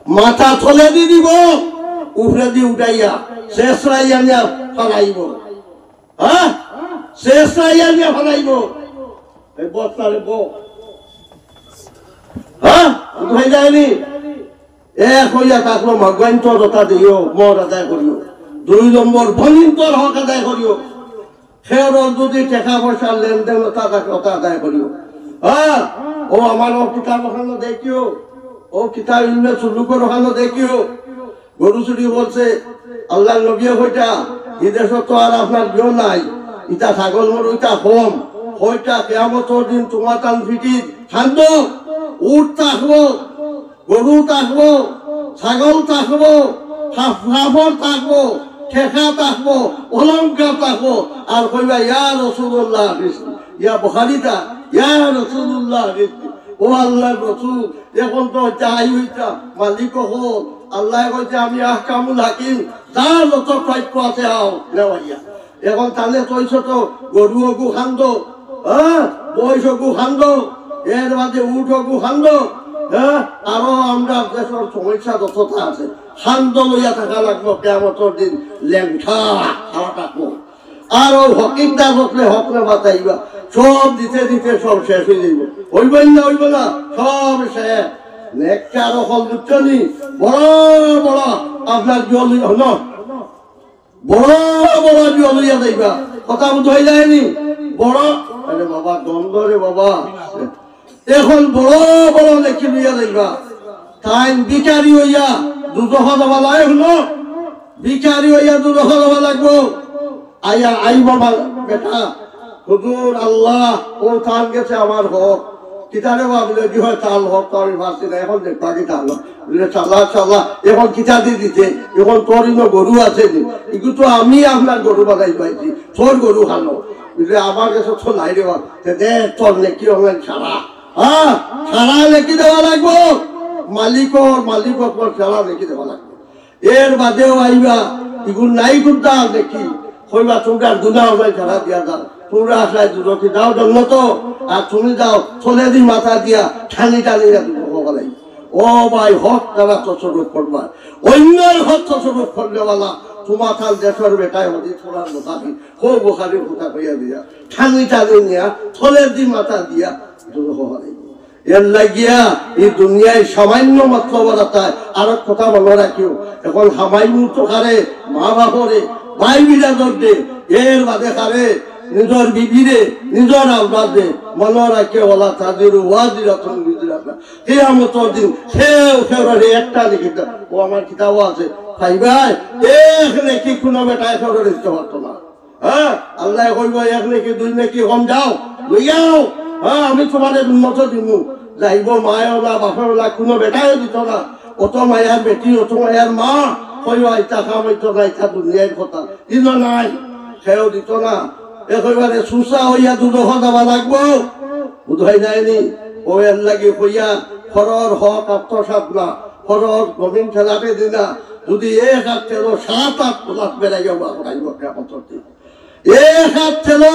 S1: মাথা থলে দি দিব উফরে দি উঠাইয়া শেষ রাইয়া নিয়া ফলাইব হ্যাঁ শেষ রাইয়া নিয়া ফলাইব এই বস্তারে বো হ্যাঁ উঠাই যায়নি এক হইয়া থাকলো ভগবান তো যথা দিও মর আদায় করিও 2 নম্বর ভলিন্তর হক আদায় করিও সেওর যদি টাকা পয়সার লেনদেন কথা আদায় করিও হ্যাঁ ও আমার কিতাব ওখানে দেখিও ও কিতাব ইলমে সুলুকের ওখানে দেখিও গরু চুরি বলছে আল্লাহ নবী হইটা বিদেশ তো আর আপনার বিয়ে নাই ইটা ছাগল মর ওইটা হোম হইটা কিয়ামতের দিন তোমার টান ফিটির খান্দ উট থাকবো গরু থাকবো ছাগল থাকবো ফাফর থাকবো ঠেকা থাকবো অলঙ্কার থাকবো আর কইবা ইয়া রাসূলুল্লাহ ইয়া বুখারীটা ইয়া রাসূলুল্লাহ ও আল্লাহর রাসূল এখন তো চাই হইতা মালিক হল আল্লাহ কইছে আমি আহকামুল হাকিম যার যত প্রাপ্য আছে আও নেওয়াইয়া এখন তাহলে কইছ তো গরু গু খান্দ হ্যাঁ বয়স গু খান্দ এর মাঝে উঠ গু খান্দ হ্যাঁ আরো আমরা দেশের সমস্যা যতটা আছে খান্দ লইয়া থাকা লাগবো কিয়ামতের দিন লেংঠা খাওয়া থাকবো আর ও হকিকদার হকলে হকলে বাতাইবা সব দিতে দিতে সব শেষ হয়ে যাইব হইবেন না হইব না সব শেষ নেকটা আরো ফল বুঝছনি বড় বড় আপনার জল হল বড় বড় জল লইয়া যাইবা কথা বুঝ হয়ে যায়নি বড় আরে বাবা দ্বন্দ্ব রে বাবা এখন বড় বড় লেখি লইয়া যাইবা তাই বিকারি হইয়া দুদহ দেওয়া লাই হলো বিকারি হইয়া দুদহ দেওয়া লাগবো আইয়া আই বাবা বেটা হুজুর আল্লাহ ও তার গেছে আমার হক কিতারে ভাবলে কি হয় তাল হক তো আমি ভাবছি না এখন দেখবা কি তাল চাল্লাহ চাল্লাহ এখন কিতা দিয়ে দিতে এখন তোর গরু আছে এগুলো তো আমি আপনার গরু বাজাই পাইছি তোর গরু খানো বুঝলে আমার কাছে তো নাই রে দে তোর নেকি হবে ছাড়া হ্যাঁ ছাড়া লেখি দেওয়া লাগবো মালিক ছাড়া লেখি দেওয়া লাগবে এর বাদেও আইবা এগুলো নাই করতে দেখি হইবা তোমরা দুনা হবে ছাড়া দিয়া দাও তোমরা আসায় দুরকি দাও জন্ম তো আর তুমি যাও চলে দি মাথা দিয়া ঠানি টানি বলাই ও ভাই হক তারা তসরূপ করবা অন্যের হক তসরূপ করলেওয়ালা তোমার কাল দেশের বেটায় হদি ছোড়ার মোতাবি হো বোখারির কথা কইয়া দিয়া ঠানি টানি নিয়া চলে দি মাথা দিয়া দুরহ হলাই এর লাগিয়া এই দুনিয়ায় সামান্য মাত্র বলাতায় আর কথা মনে রাখিও এখন সামান্য তো খারে মা বাপরে ভাই বিরাদর দে এর বাদে খারে নিজের বিবিরে নিজের আওলাদে মনে রাখে ওলা তাদের ওয়াজিরাতুন বিজরাতা কিয়ামতের দিন সেও ফেররে একটা লিখিত ও আমার কিতাবও আছে ভাই ভাই এখানে কি কোনো বেটা ফেররে দিতে পারতো না হ্যাঁ আল্লাহ কইব এক নাকি দুই নাকি কম যাও লইয়াও হ্যাঁ আমি তোমাদের উন্নত দিব যাইব মায় ওলা বাপের ওলা কোনো বেটাও দিত না অত মায়ার বেটি অত মায়ার মা কইব আইতা কাম হইতো না ইটা দুনিয়ার কথা দিন নাই সেও দিত না একেবারে সুসা হইয়া দুদহ যাবা লাগবো বুঝাই যায়নি ও এর লাগে কইয়া খরর হক আত্মসাত না খরর গভীর ঠেলাতে দিনা যদি এক হাত ঠেলো 7-8 লাখ বেড়াইয়া বাড়াইব কেমন এক হাত ঠেলো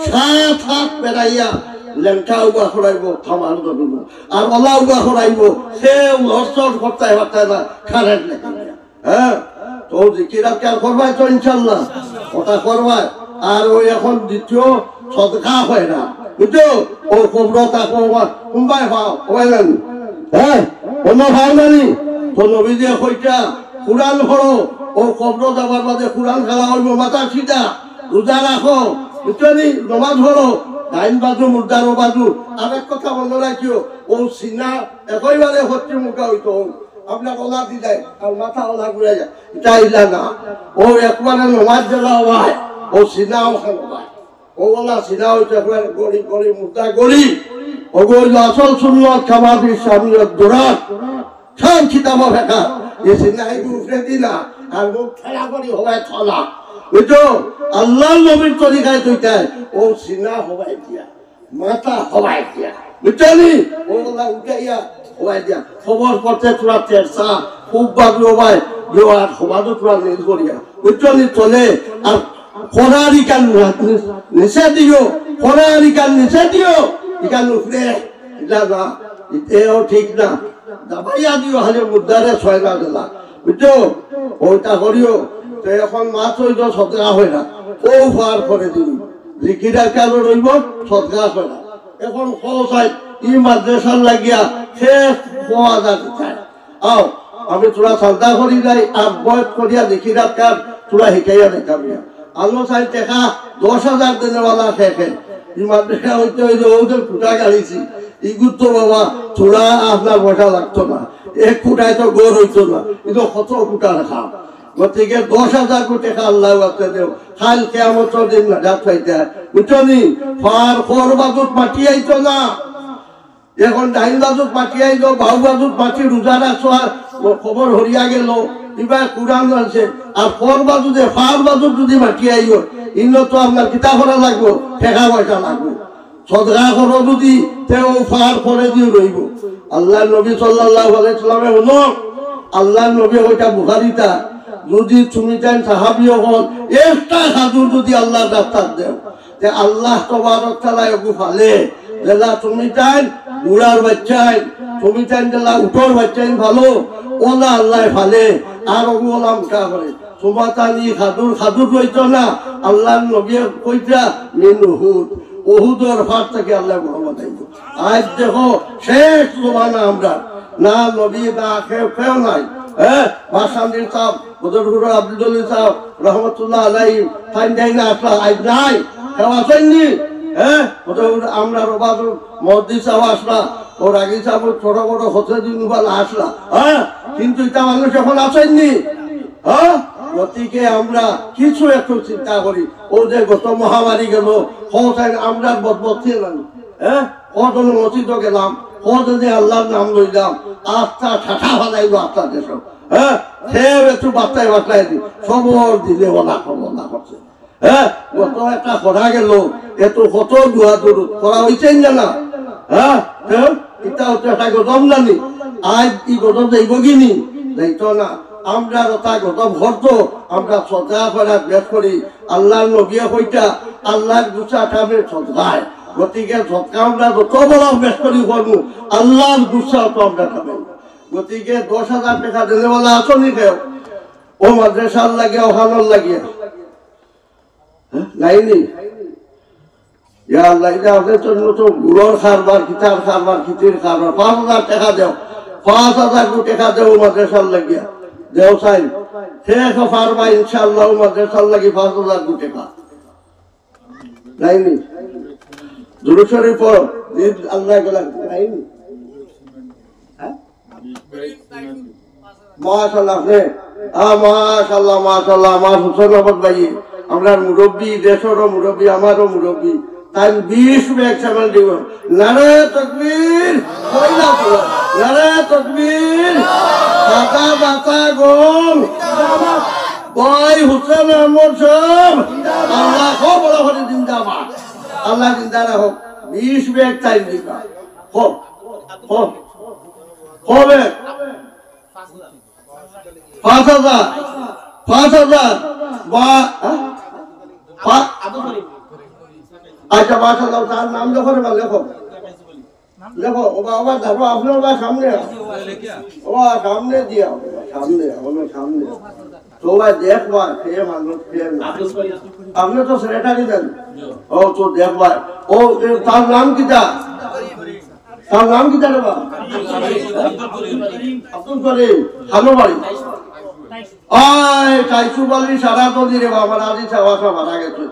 S1: 7 হাত বেড়াইয়া লেংটা উবা করাইব থামার জন্য আর ওলা উবা করাইব সে লড়চড় করতে পারতে না খারের লেগে হ্যাঁ তো জিকিরাত কার করবাই তো ইনশাল্লাহ ওটা করবাই আর ওই এখন দ্বিতীয় সদকা হয় না বুঝছো ও কবরতা কোনবাই পাও ওইলেন হ্যাঁ অন্য ভাও নানি তো নবী দিয়ে কইটা কুরআন পড়ো ও কবর যাবার বাদে কুরআন খেলা হইব মাথা সিধা রোজা রাখো বুঝছো নি নমাজ পড়ো ডাইন বাজু মুর্দার বাজু আর এক কথা মনে রাখিও ও সিনা একেবারে হচ্ছে মুখা হইতো আপনার ওলা দি যায় আর মাথা ওলা ঘুরে যায় এটা ইলা না ও একবারে নমাজ জ্বালা হয় ও সিনাও খানো হয় ও ওলা সিনা হইতো একবারে গড়ি গড়ি মুর্দা গড়ি ও গড়ি আসল সুন্নত খামাবি স্বামীর দোরাত সব খিতাব ফেকা এ সিনা এগু উঠে দিলা আর মুখ ঠেলা করি হবাই থলা বুঝছো আল্লাহ নবীর তরিকায় তৈতায় ও সিনা হবাই দিয়া মাথা হবাই দিয়া বুঝছো নি ও ওলা উঠাইয়া হবাই দিয়া খবর করতে তোরা তেরসা খুব বাজু হবাই আর সমাজও তোরা নিজ করিয়া বুঝছো নি চলে আর খরারি কান নিচে দিও খরারি কান নিচে দিও ইকান উঠলে এটা না এও ঠিক না দাবাইয়া দিও হালে মুদ্দারে 6 লাখ দিলা বুঝছো ওইটা করিও তো এখন মাছ হইতো সদকা হয় না ও ফার করে দিন জিকিরা কেন রইব সদকা হয় না এখন খোঁজাই ই মাদ্রাসার লাগিয়া শেষ 5000 চাই আও আমি তোরা চিন্তা করি যাই আর বয়স করিয়া জিকিরা কার তোরা শিকাইয়া দেখাবিয়া আলো চাই টেকা 10,000 দেনেওয়ালা শেখে ই মাদ্রাসা হইতে হইতে ওদের ফুটা গাড়িছি ইগুত তো বাবা তোরা আপনার পয়সা লাগতো না এক ফুটায় তো গোর হইতো না কিন্তু কত ফুটা রাখা গতিকে 10,000 টাকা আল্লাহ দেও কাল কিয়ামতের দিন নাজাত পাইতে বুঝছনি ফার খর বাজুত মাটি আইতো না এখন ডাইন বাজুত মাটি আইলো বাউ বাজুত মাটি রোজা রাখছো খবর হরিয়া গেল এবার কুরআন আছে আর খর বাজুতে ফার বাজুত যদি মাটি আইও ইনো তো আপনার কিতাব করা লাগবো টাকা পয়সা লাগবো সদকা করো যদি তেও ফার করে দিয়ে রইব আল্লাহ নবী সাল্লাল্লাহু আলাইহি সাল্লামে হলো আল্লাহ নবী ওইটা বুখারীটা যদি তুমি চান সাহাবীও হন একটা হাজুর যদি আল্লাহ ডাক্তার দেও যে আল্লাহ তবারক তাআলা ওগু ফালে যেলা তুমি চান বুড়ার বাচ্চাই তুমি চান যেলা উঠোর বাচ্চাই ভালো ওলা আল্লাহ ফালে আর ওগু ওলা মুখা করে তোমাতানি খাদুর হইতো না আল্লাহ নবী কইতা মিন উহুদের ফার থেকে আল্লাহ মোহাম্মদ আইব আজ দেখো শেষ জমানা আমরা না নবী না কেউ নাই হ্যাঁ বাসান্দির সাহেব বদরপুর আব্দুল সাহেব রহমতুল্লাহ আলাইহি ফাইন না আসলা আজ নাই কেউ আসেননি হ্যাঁ আমরা রবাদুর মসজিদ সাহেব আসলা ও রাগি সাহেব ছোট বড় হতে দিন বেলা আসলা হ্যাঁ কিন্তু এটা মানুষ এখন আসেননি হ্যাঁ গতিকে আমরা কিছু একটু চিন্তা করি ও যে গত মহামারী গেল কোথায় আমরা বদবতি এলাম হ্যাঁ কত মসজিদ গেলাম কত যে আল্লাহর নাম লইলাম আস্থা ঠাঠা ফালাইব আপনার দেশ হ্যাঁ সে একটু বার্তায় বার্তায় দি খবর দিলে ওলা খবর না করছে হ্যাঁ কত একটা করা গেল এত কত দুয়া দূর করা হয়েছে না হ্যাঁ এটা হচ্ছে একটা গদম জানি আজ ই গদম যাইব কিনি যাইতো না আমরা তা গদম ঘরতো আমরা সদা করার বেশ করি আল্লাহর নবিয়া কইটা আল্লাহর গুছা ঠামের সদগায় গতিকে সদকা আমরা যত বড় বেশ করি করবো আল্লাহর গুছা তো আমরা খাবো গতিকে 10,000 টাকা দিলে বলা আসনি কেউ ও মাদ্রাসার লাগে ওখানোর লাগিয়া নাইনি ইয়া আল্লাহ এটা আমাদের জন্য তো গুড়র খারবার কিতার খারবার খিচির খারবার 5,000 টাকা দেও 5,000 টাকা দেও মাদ্রাসার লাগিয়া দেও চাই শেষ পারবা ইনশাআল্লাহ মাদ্রাসার লাগি 5,000 টাকা নাইনি দুরূদ শরীফ পড়ো দিন আল্লাহ গলা নাইনি হ্যাঁ মাশাআল্লাহ রে মাশাআল্লাহ মাশাআল্লাহ আমার হুসেন আহমদ ভাই আমরা মুরব্বী দেশেরও মুরব্বী আমারও মুরব্বী তাই 20 ব্যাগ সামান দিব নারে তাকবীর নারে তাকবীর কাকা বাতা গম ভাই হুসেন আহমদ সাহেব আল্লাহ খুব বড় করে জিন্দাবাদ আল্লাহ জিন্দা রাখো 20 ব্যাগ চাই দিবা হোক হোক হবে 5,000 বা আচ্ছা 5,000 তার নাম লেখো রে লেখো লেখো ও বাবা ধরো আপনার সামনে ও সামনে দিয়া সামনে সামনে সবাই দেখবা খেয়ে মানুষ খেয়ে আপনি তো সেক্রেটারি দেন ও তো দেখবা ও তার নাম কিটা তার নাম কিটা রে বাবা আব্দুল করিম হানো বাড়ি আয় কাইসু বলি সারা তো দিরে বাবা রাজি সাওয়া মারা গেছে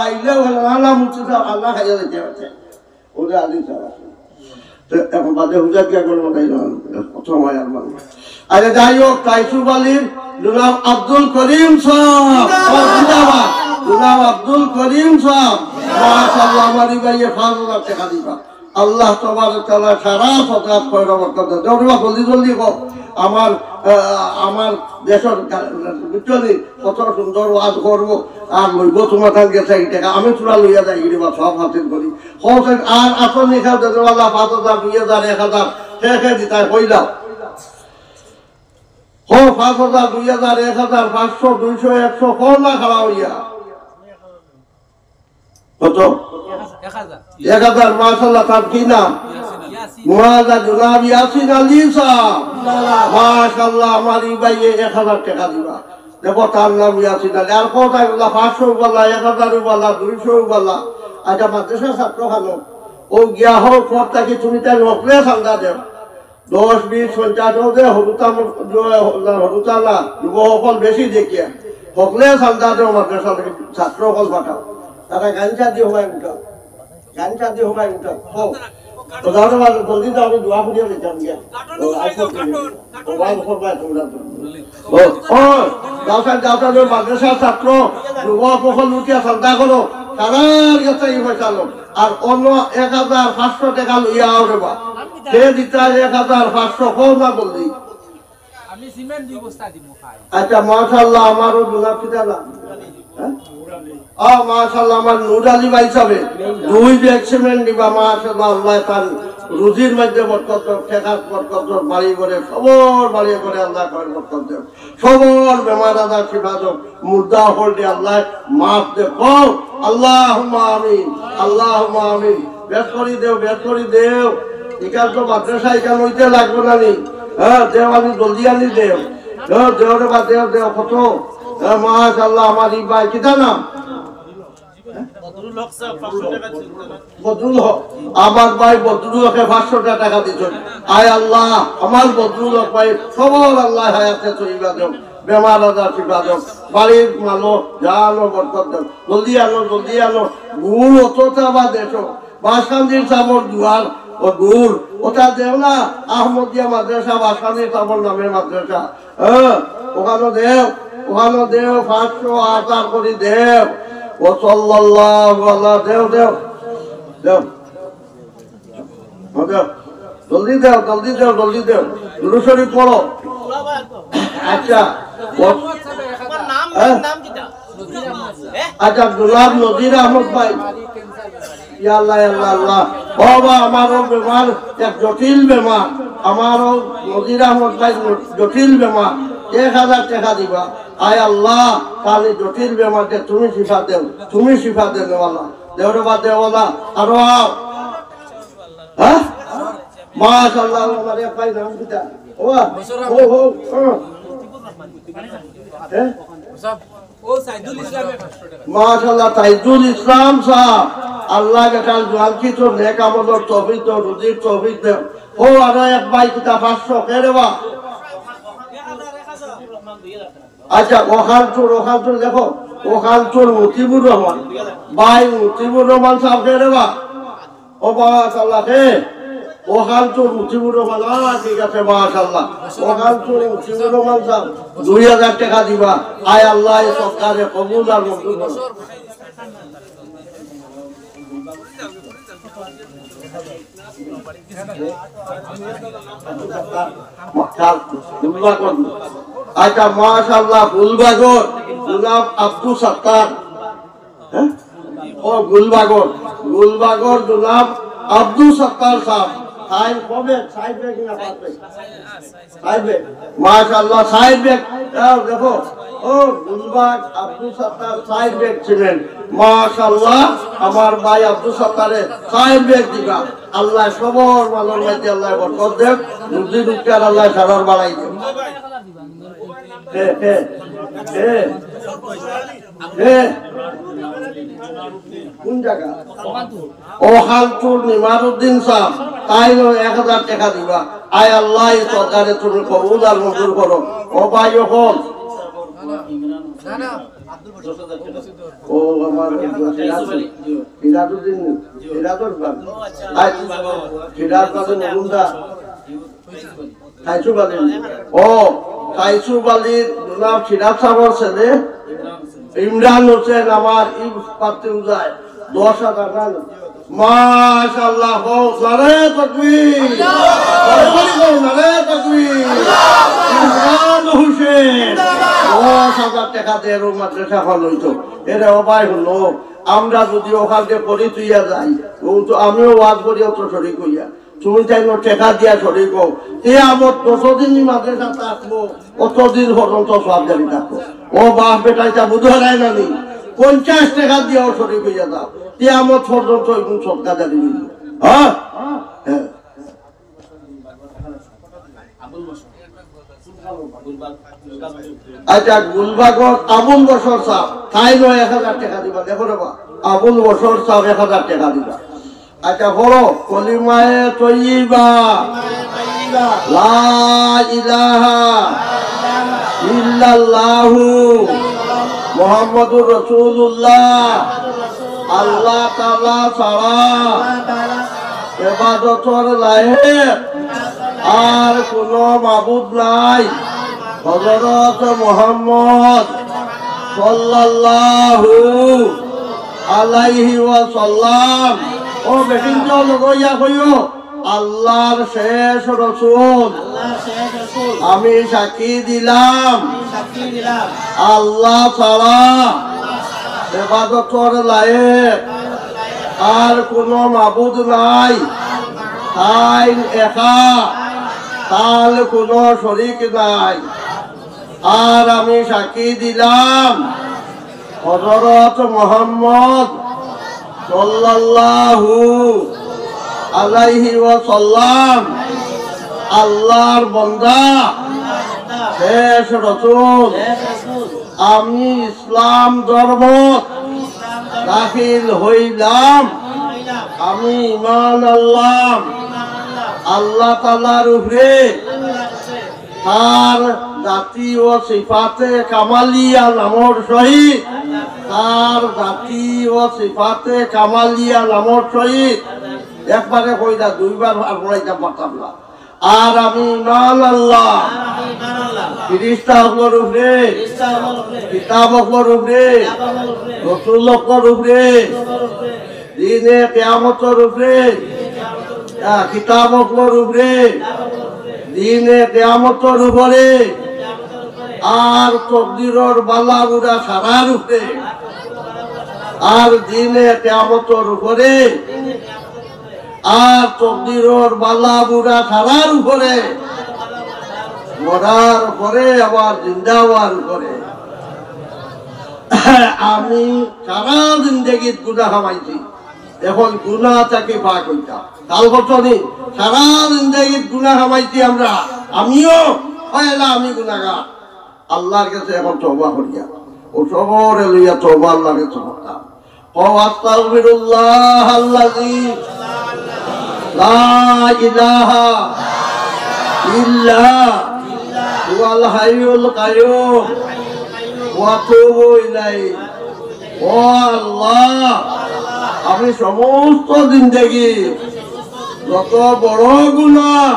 S1: আইলে আল্লাহ মুছে আল্লাহ খাইয়া দিতে পারছে ওদের আদি সাওয়া এখন বাদে হুজা কি করবো তাই না সময় আর মানুষ আরে যাই হোক কাইসু বলির জনাব আব্দুল করিম সাহেব জনাব আব্দুল করিম সাহেব মাশাআল্লাহ আমারি ভাইয়ে 5,000 টাকা দিবা আল্লাহ তাবারক তাআলা সারা সকাত কইরা বরকত দাও জলদি জলদি কো আমার দেশের বিচলি কত সুন্দর ওয়াজ করবো আর লইব তোমার গেছে এই টাকা আমি চূড়া লইয়া যাই বা সব হাসিল করি হোসেন আর আসল নিখা দেওয়ালা 5,000 2,000 1,000 খেয়ে দিতে কইলাম হো 5,000 2,000 1,000 500 200 100 কোন না খাওয়া হইয়া কত 1,000 মাশাআল্লাহ তার কি নাম মুআযা জনাব ইয়াসিন আলী সাহেব মাশাআল্লাহ আমারি ভাইয়ে 1,000 টাকা দিবা দেখো তার নাম ইয়াসিন আলী আর কোথায় 500 বলা 1,000 বলা 200 বলা আজ মাদ্রাসা ছাত্র খানো ও গিয়া হোক পড়তা কি তুমি তাই নকলে সান্দা দেও 10 20 50 দে হরুতা না যুবকল বেশি দেখিয়া হকলে সান্দা দেও মাদ্রাসা ছাত্র কল পাঠাও তারা গাঞ্চা দিয়ে হবাই উঠাও গাঞ্চা দিয়ে হবাই উঠাও হোক তো দাদা বাবা জলদি তো আমি দোয়া করিয়া দিতাম গিয়া ও আইসো ও ভাই করবা তোমরা ও দাওটা যে মাদ্রাসা ছাত্র যুবক সকল উঠিয়া চিন্তা করো তারার কাছে চালো আর অন্য 1,500 টাকা লইয়া আও রে বা সে দিতা 1,500 কম না বললি
S2: আমি সিমেন্ট 2 বস্তা দিমু খাই
S1: আচ্ছা মাশাআল্লাহ আমারও দুলা পিতা না মাশাআল্লাহ আমার নূর আলী ভাই সাহেব 2 ব্যাগ সিমেন্ট দিবা মাশাআল্লাহ আল্লাহ তার রুজির মধ্যে বরকত ঠেকাত বরকত বাড়ি করে সবর বাড়ি করে আল্লাহ করে বরকত দেব সবর বেমার আজার শিফা দাও মুর্দা হলদে আল্লাহ মাফ দে কও আল্লাহুম্মা আমিন আল্লাহুম্মা আমিন বেশ করি দেও একাল তো মাদ্রাসা একাল হইতে লাগবে না নি দেও আমি জলদি আনি দেও দেও রে বা দেও কত মাশাআল্লাহ আমার এই ভাই কিটা নাম বদরুল হক আমার ভাই বদরুল হকে 500 টাকা দিছেন আয় আল্লাহ আমার বদরুল হক ভাই সবল আল্লাহ হায়াতে চইবা দাও বেমার আজার শিফা দাও বাড়ির মালো জানো বরকত দাও জলদি আনো গুড় অতটা বা দেশো বাসকান্দির চাবর দুয়ার ও গুড় ওটা দেও না আহমদিয়া মাদ্রাসা বাসকান্দির চাবর নামের মাদ্রাসা ওখানে দেও 500 আটার করে দেও ও সাল্লাল্লাহু আলা দেও জলদি দেও দুরূদ শরীফ পড়ো আচ্ছা আচ্ছা গোলাম নজির আহমদ ভাই ইয়া আল্লাহ বাবা আমারও বেমার এক জটিল বেমার আমারও নজির আহমদ ভাই জটিল বেমার 1,000 টাকা দিবা আয় আল্লাহ তাহলে জটিল বেমারকে তুমি শিফা দেওয়ালা দেওয়ালা আরো হ্যাঁ মাশাআল্লাহ আমার এক ভাই নাম কিটা মাশাআল্লাহ তাইজুল ইসলাম সাহেব আল্লাহ কাল জওয়ানকি তো নেক আমলের তৌফিক তো রুজির তৌফিক দেও ও আর এক ভাই কিটা 500 কে দেবা আচ্ছা ওখানচুর দেখো ওখানচুর মুতিবুর রহমান ভাই মুতিবুর রহমান সাহেব কে দেবা ও মাশাআল্লাহ কে ওখান তো মুজিবুর রহমান ঠিক আছে মাশাআল্লাহ ওখান তো মুজিবুর রহমান সাহেব 2000 টাকা দিবা আয় আল্লাহ এই সরকারে কবুল আর মঞ্জুর করো আচ্ছা মাশাআল্লাহ গুলবাগর জনাব আব্দুল সত্তার হ্যাঁ ও গুলবাগর জনাব আব্দুল সত্তার সাহেব সাহেব কবে সাহেব কিনা পাবে সাহেব মাশাআল্লাহ সাহেব দেখো ও গুলবাগ আব্দুল সত্তার সাহেব ছিলেন মাশাআল্লাহ আমার ভাই আব্দুল সত্তারে সাহেব দিবা আল্লাহ সবর মালর মধ্যে আল্লাহ বরকত দেন রুজি রুজির আল্লাহ সারার বাড়াই দেন কোন জায়গা ওখানপুর নিমারুদ্দিন সাহেব তাই 1000 টাকা দিবা আয় আল্লাহ সরকারে তুমি কবুল আর মঞ্জুর করো ও ভাই হল ও আমার সিরাজুদ্দিন জনাব সিরাজ সাহেবের ছেলে ইমরান হোসেন আমার পাত্রে উজায় 10,000 মাশাআল্লাহ নারে তাকবীর নারে তাকবীর ইমরান হোসেন 10,000 টাকা দিয়ে মাদ্রাসা হল হইতো এর অবাই হলো আমরা যদি ওখানে পড়ি তুইয়া যাই তো আমিও ওয়াজ করি অত শরীক হইয়া তুমি চাই টাকা দিয়া শরীক হোক এ আমার 10 দিনই মাদ্রাসা থাকবো অতদিন পর্যন্ত সব জানি থাকবো ও বাপ বেটাইটা বুঝে হারায় না নি 50 টাকা দিয়েও শরীক হইয়া দাও কিয়ামত পর্যন্ত এরকম সদকা জানি হ্যাঁ হ্যাঁ আচ্ছা গুলবাগর আবুল বসর সাহেব তাই 1000 টাকা দিবা দেখো রে বা আবুল বসর সাহেব 1000 টাকা দিবা আচ্ছা বলো কলিমায়ে তয়্যিবা লা ইলাহা ইল্লাল্লাহু মুহাম্মাদুর রাসূলুল্লাহ আল্লাহ তাআলা ছাড়া ইবাদতের লায়েক আর কোনো মাবুদ নাই হযরত মুহাম্মদ সাল্লাল্লাহু আলাইহি ওয়াসাল্লাম ও বেটিন লগইয়া কইও আল্লাহর শেষ রাসূল আমি সাক্ষী দিলাম আল্লাহ ছাড়া ইবাদতের লায়েক আর কোনো মাবুদ নাই তাই একা তার কোনো শরীক নাই আর আমি সাক্ষী দিলাম হযরত মুহাম্মদ সাল্লাল্লাহু আলাইহি ওয়াসাল্লাম আল্লাহর বান্দা শেষ রাসূল আমি ইসলাম ধর্ম দাখিল হইলাম আমি ঈমান আনলাম আল্লাহ তাআলার উপরে তার জাতি ও সিফাতে কামালিয়া নামর সহিত তার জাতি ও সিফাতে কামালিয়া নামর সহিত একবারে কইলা দুইবার পড়াইতে পারতাম না আর আমি ঈমান আনলাম ফেরেশতা হকর উপরে কিতাব হকর উপরে রাসূল হকর উপরে দিনে কিয়ামতের উপরে কিতাব হকর উপরে দিনে কিয়ামতের উপরে আর তকদিরের বালা বুড়া সারার উপরে আর দিনে কিয়ামতের উপরে আর তকদিরের বালা বুড়া সারার উপরে মরার পরে আবার জিন্দা হওয়ার উপরে আমি সারা জিন্দেগিত গুনাহ কামাইছি এখন গুনাহ থেকে পাক হইতাম কাল বছরই সারা জিন্দেগিত গুনাহ কামাইছি আমরা আমিও হয়লা আমি গুনাহগার আল্লাহর কাছে এখন তওবা করিয়া ও সবরে লইয়া তওবা আল্লাহর কাছে করতাম ও আস্তাগফিরুল্লাহ আল্লাযী লা ইলাহা ইল্লা হুয়াল হাইয়ুল কাইয়ুম ওয়া আতুবু ইলাইহি ও আল্লাহ আমি সমস্ত জিন্দেগি যত বড় গুনাহ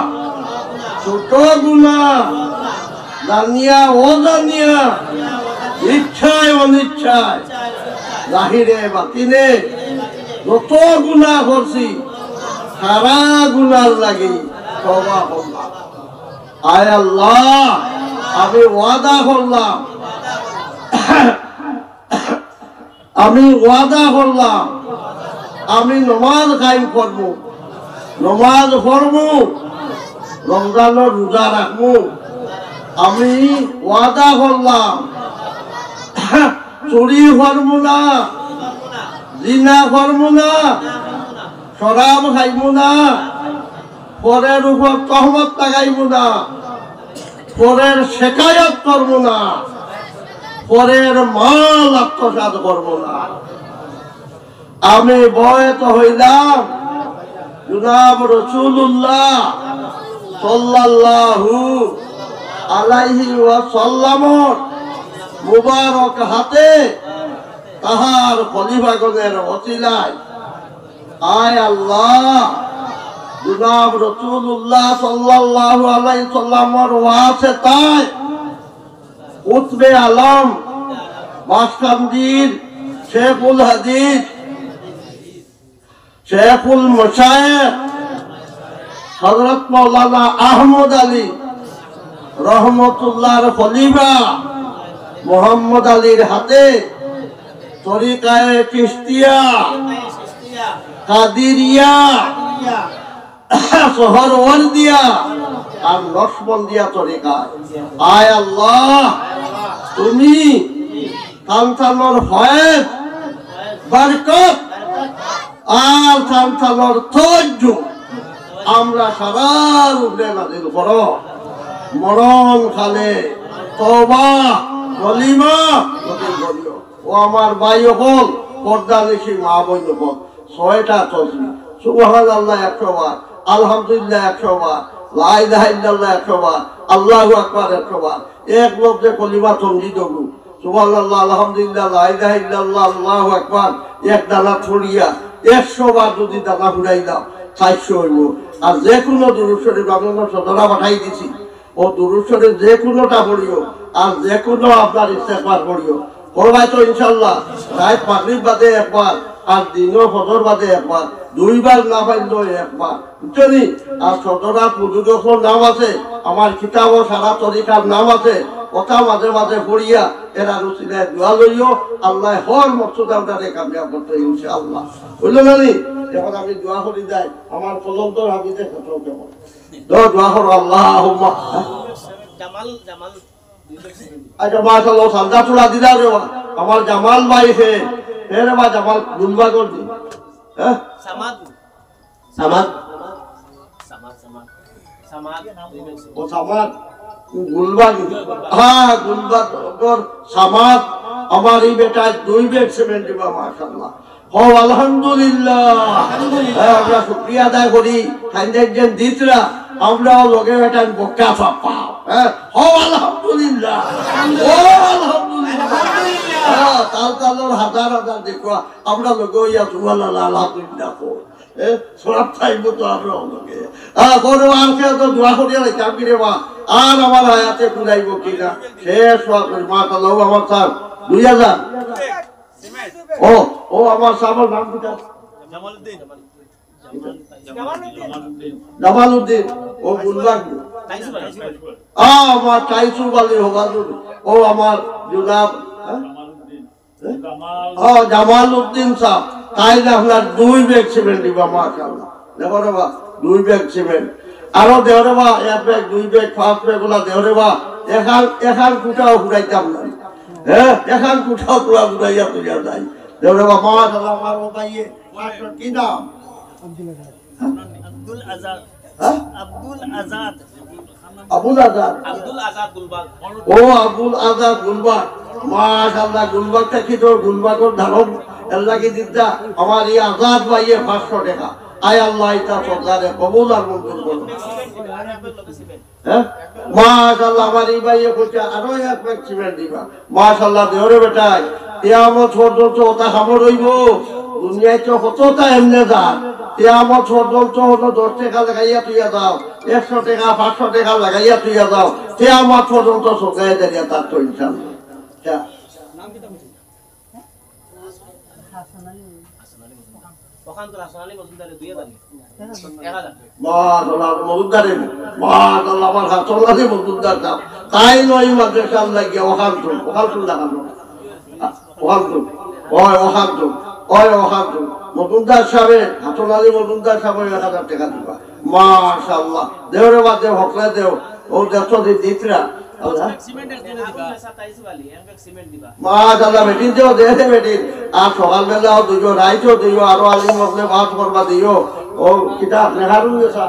S1: ছোট গুনাহ জানিয়া অজানিয়া ইচ্ছায় অনিচ্ছায় জাহিরে বাতিনে যত গুনাহ করছি সারা গুনার লাগি তওবা করলাম। আয় আল্লাহ, আমি ওয়াদা করলাম আমি নমাজ কায়েম করব, নমাজ পড়ব, রমজানের রোজা রাখব। আমি ওয়াদা করলাম চুরি করব না, জিনা করব না, শরাব খাইব না, পরের উপর তহমত লাগাইব না, পরের শেকায়ত করব না, পরের মাল আত্মসাৎ করব না। আমি বয়ত হইলাম জনাব রাসূলুল্লাহ সাল্লাল্লাহু আলাইহি ওয়াসাল্লামর মুবারক হাতে তাহার খলিফাগণের ওসিলায় আয় আল্লাহ, জনাব রাসূলুল্লাহ সাল্লাল্লাহু আলাইহি সাল্লামর ওয়াসিতায় কুতবে আলম বাসকান্দির শেখুল হাদিস শেখুল মাশায়েখ হযরত মাওলানা আহমদ আলী রহমতুল্লাহর খলিফা মুহাম্মদ আলীর হাতে তরিকায়ে চিশতিয়া, কাদিরিয়া, সোহরওয়ার্দিয়া আর নকশবন্দিয়া তরিকা। আয় আল্লাহ, তুমি সন্তানের ফয়েজ বরকত আর সন্তানের তওয়াজ্জু আমরা সবার উপরে নাযিল করো। মরণ কালে তওবা কলিমা নজিল করিও। ও আমার ভাই হল পর্দানিশী মা বোন হল 6টা তাসবিহ সুবহানাল্লাহ 100 বার, আলহামদুলিল্লাহ 100 বার, লা ইলাহা ইল্লাল্লাহ 100 বার, আল্লাহু আকবার 100 বার। এক লফজে কলিমা তমজিদ হলো সুবহানাল্লাহ, আলহামদুলিল্লাহ, লা ইলাহা ইল্লাল্লাহ, আল্লাহু আকবার এক দানা ছড়িয়া 100 বার যদি দানা ফুরাই দাও 400 হইব। আর যে কোনো দুরূদ শরীফ আমি সদরা পাঠাই দিছি, ও দুরূদ শরীফ যে কোনোটা পড়িও আর যে কোনো আপনার ইস্তেগফার পড়িও। করবাই তো ইনশাআল্লাহ। রাত মাগরিব বাদে একবার আর দিনও ফজর বাদে একবার, 2 বার না পাইলেও একবার, বুঝছেন? আর সদরা পুজোর নাম আছে, আমার কিতাবও সারা তরিকার নাম আছে। কথা মাঝে মাঝে পড়িয়া এরা রুচিলায় দোয়া লইও, আল্লাহ হর মকসুদ আমরা কামিয়াব করতে ইনশাআল্লাহ। বুঝলো না? যখন আমি দোয়া করি যাই আমার পর্যন্ত হাবিতে কথা কেমন দোয়া করো আল্লাহুম্মা জামাল আচ্ছা মাশাআল্লাহ সাদা চূড়া দিলা রে আমার জামাল ভাই হে রে বা জামাল গুলবা কর দি। হ্যাঁ সামাদ সামাদ সামাদ সামাদ সামাদ ও সামাদ গুলবা, হ্যাঁ গুলবা কর সামাদ। আমার এই বেটা 2 ব্যাগ সিমেন্ট দিবা মাশাআল্লাহ। ও আলহামদুলিল্লাহ, আমরা শুকরিয়া আদায় করি খাইদেন দিতরা আমরাও লগে বেটা বক্কা পাও। হ্যাঁ ও আলহামদুলিল্লাহ, ও আলহামদুলিল্লাহ। তাল তালর হাজার হাজার দেখো আমরা লগে ইয়া সুবহানাল্লাহ আলহামদুলিল্লাহ কো সব চাইবো তো আমরা লগে কোনো আর কে তো দোয়া করিয়া লাইতাম কি রে বা আর আমার হায়াতে পুরাইব কিনা শেষ হওয়া করি মাশাআল্লাহ। আমার স্যার 2000 ও ও আমার সামল নাম কি? জামালউদ্দিন ও বুলবাগ আমার টাইসু বালি হবাজুর ও আমার জুনাব জামালউদ্দিন সাহেব তাই আপনার 2 ব্যাগ সিমেন্ট দিবা মাশাআল্লাহ। দেখো রে বা 2 ব্যাগ সিমেন্ট আরো দেও রে বা 1 ব্যাগ 2 ব্যাগ 5 ব্যাগ গুলা দেও রে বা এখান কুটাও ফুরাইতাম না। হ্যাঁ এখান কুটাও তোরা ফুরাইয়া তুইয়া যাই দেও রে বা মাশাআল্লাহ। আমার ও ভাইয়ে মাস্টার কি নাম? আব্দুল আজাদ গুলবাগ। ও আব্দুল আজাদ গুলবাগ মাশাআল্লাহ। গুলবাগটা কি তোর গুলবাগর ধারণ এর লাগি দিদা আমার এই আজাদ ভাইয়ে 500 টাকা। আয় আল্লাহ এটা সরকারে কবুল আর মঞ্জুর করো। হ্যাঁ মাশাআল্লাহ আমার এই ভাইয়ে কইছে আরো 1 ব্যাগ সিমেন্ট দিবা মাশাআল্লাহ। দেওরে বেটাই কিয়ামত পর্যন্ত ওটা খবর হইব দুনিয়ায় তো কতটা এমনে যা কেয়ামত পর্যন্ত হলো 10 টাকা লাগাইয়া তুইয়া দাও, 100 টাকা 500 টাকা লাগাইয়া তুইয়া দাও, কেয়ামত পর্যন্ত শোকায় দাঁড়িয়ে তার তো ইনশাআল্লাহ। তাই নয় মাদ্রাসা লাগিয়া ওখান লাগানো মজুমদার সাহেব হাসনালি মজুমদার সাহেব 1000 টাকা দিবা মাশাআল্লাহ। দেওরে বাদে হকলে দেও ও দেখো দিতরা মাশাআল্লাহ বেটিন দেও দেহে বেটিন। আর সকালবেলাও দিও, রাইতেও দিও, আরো আলিম মজলে বাত করবা দিও। ও কিতাব নেহারুন নেসা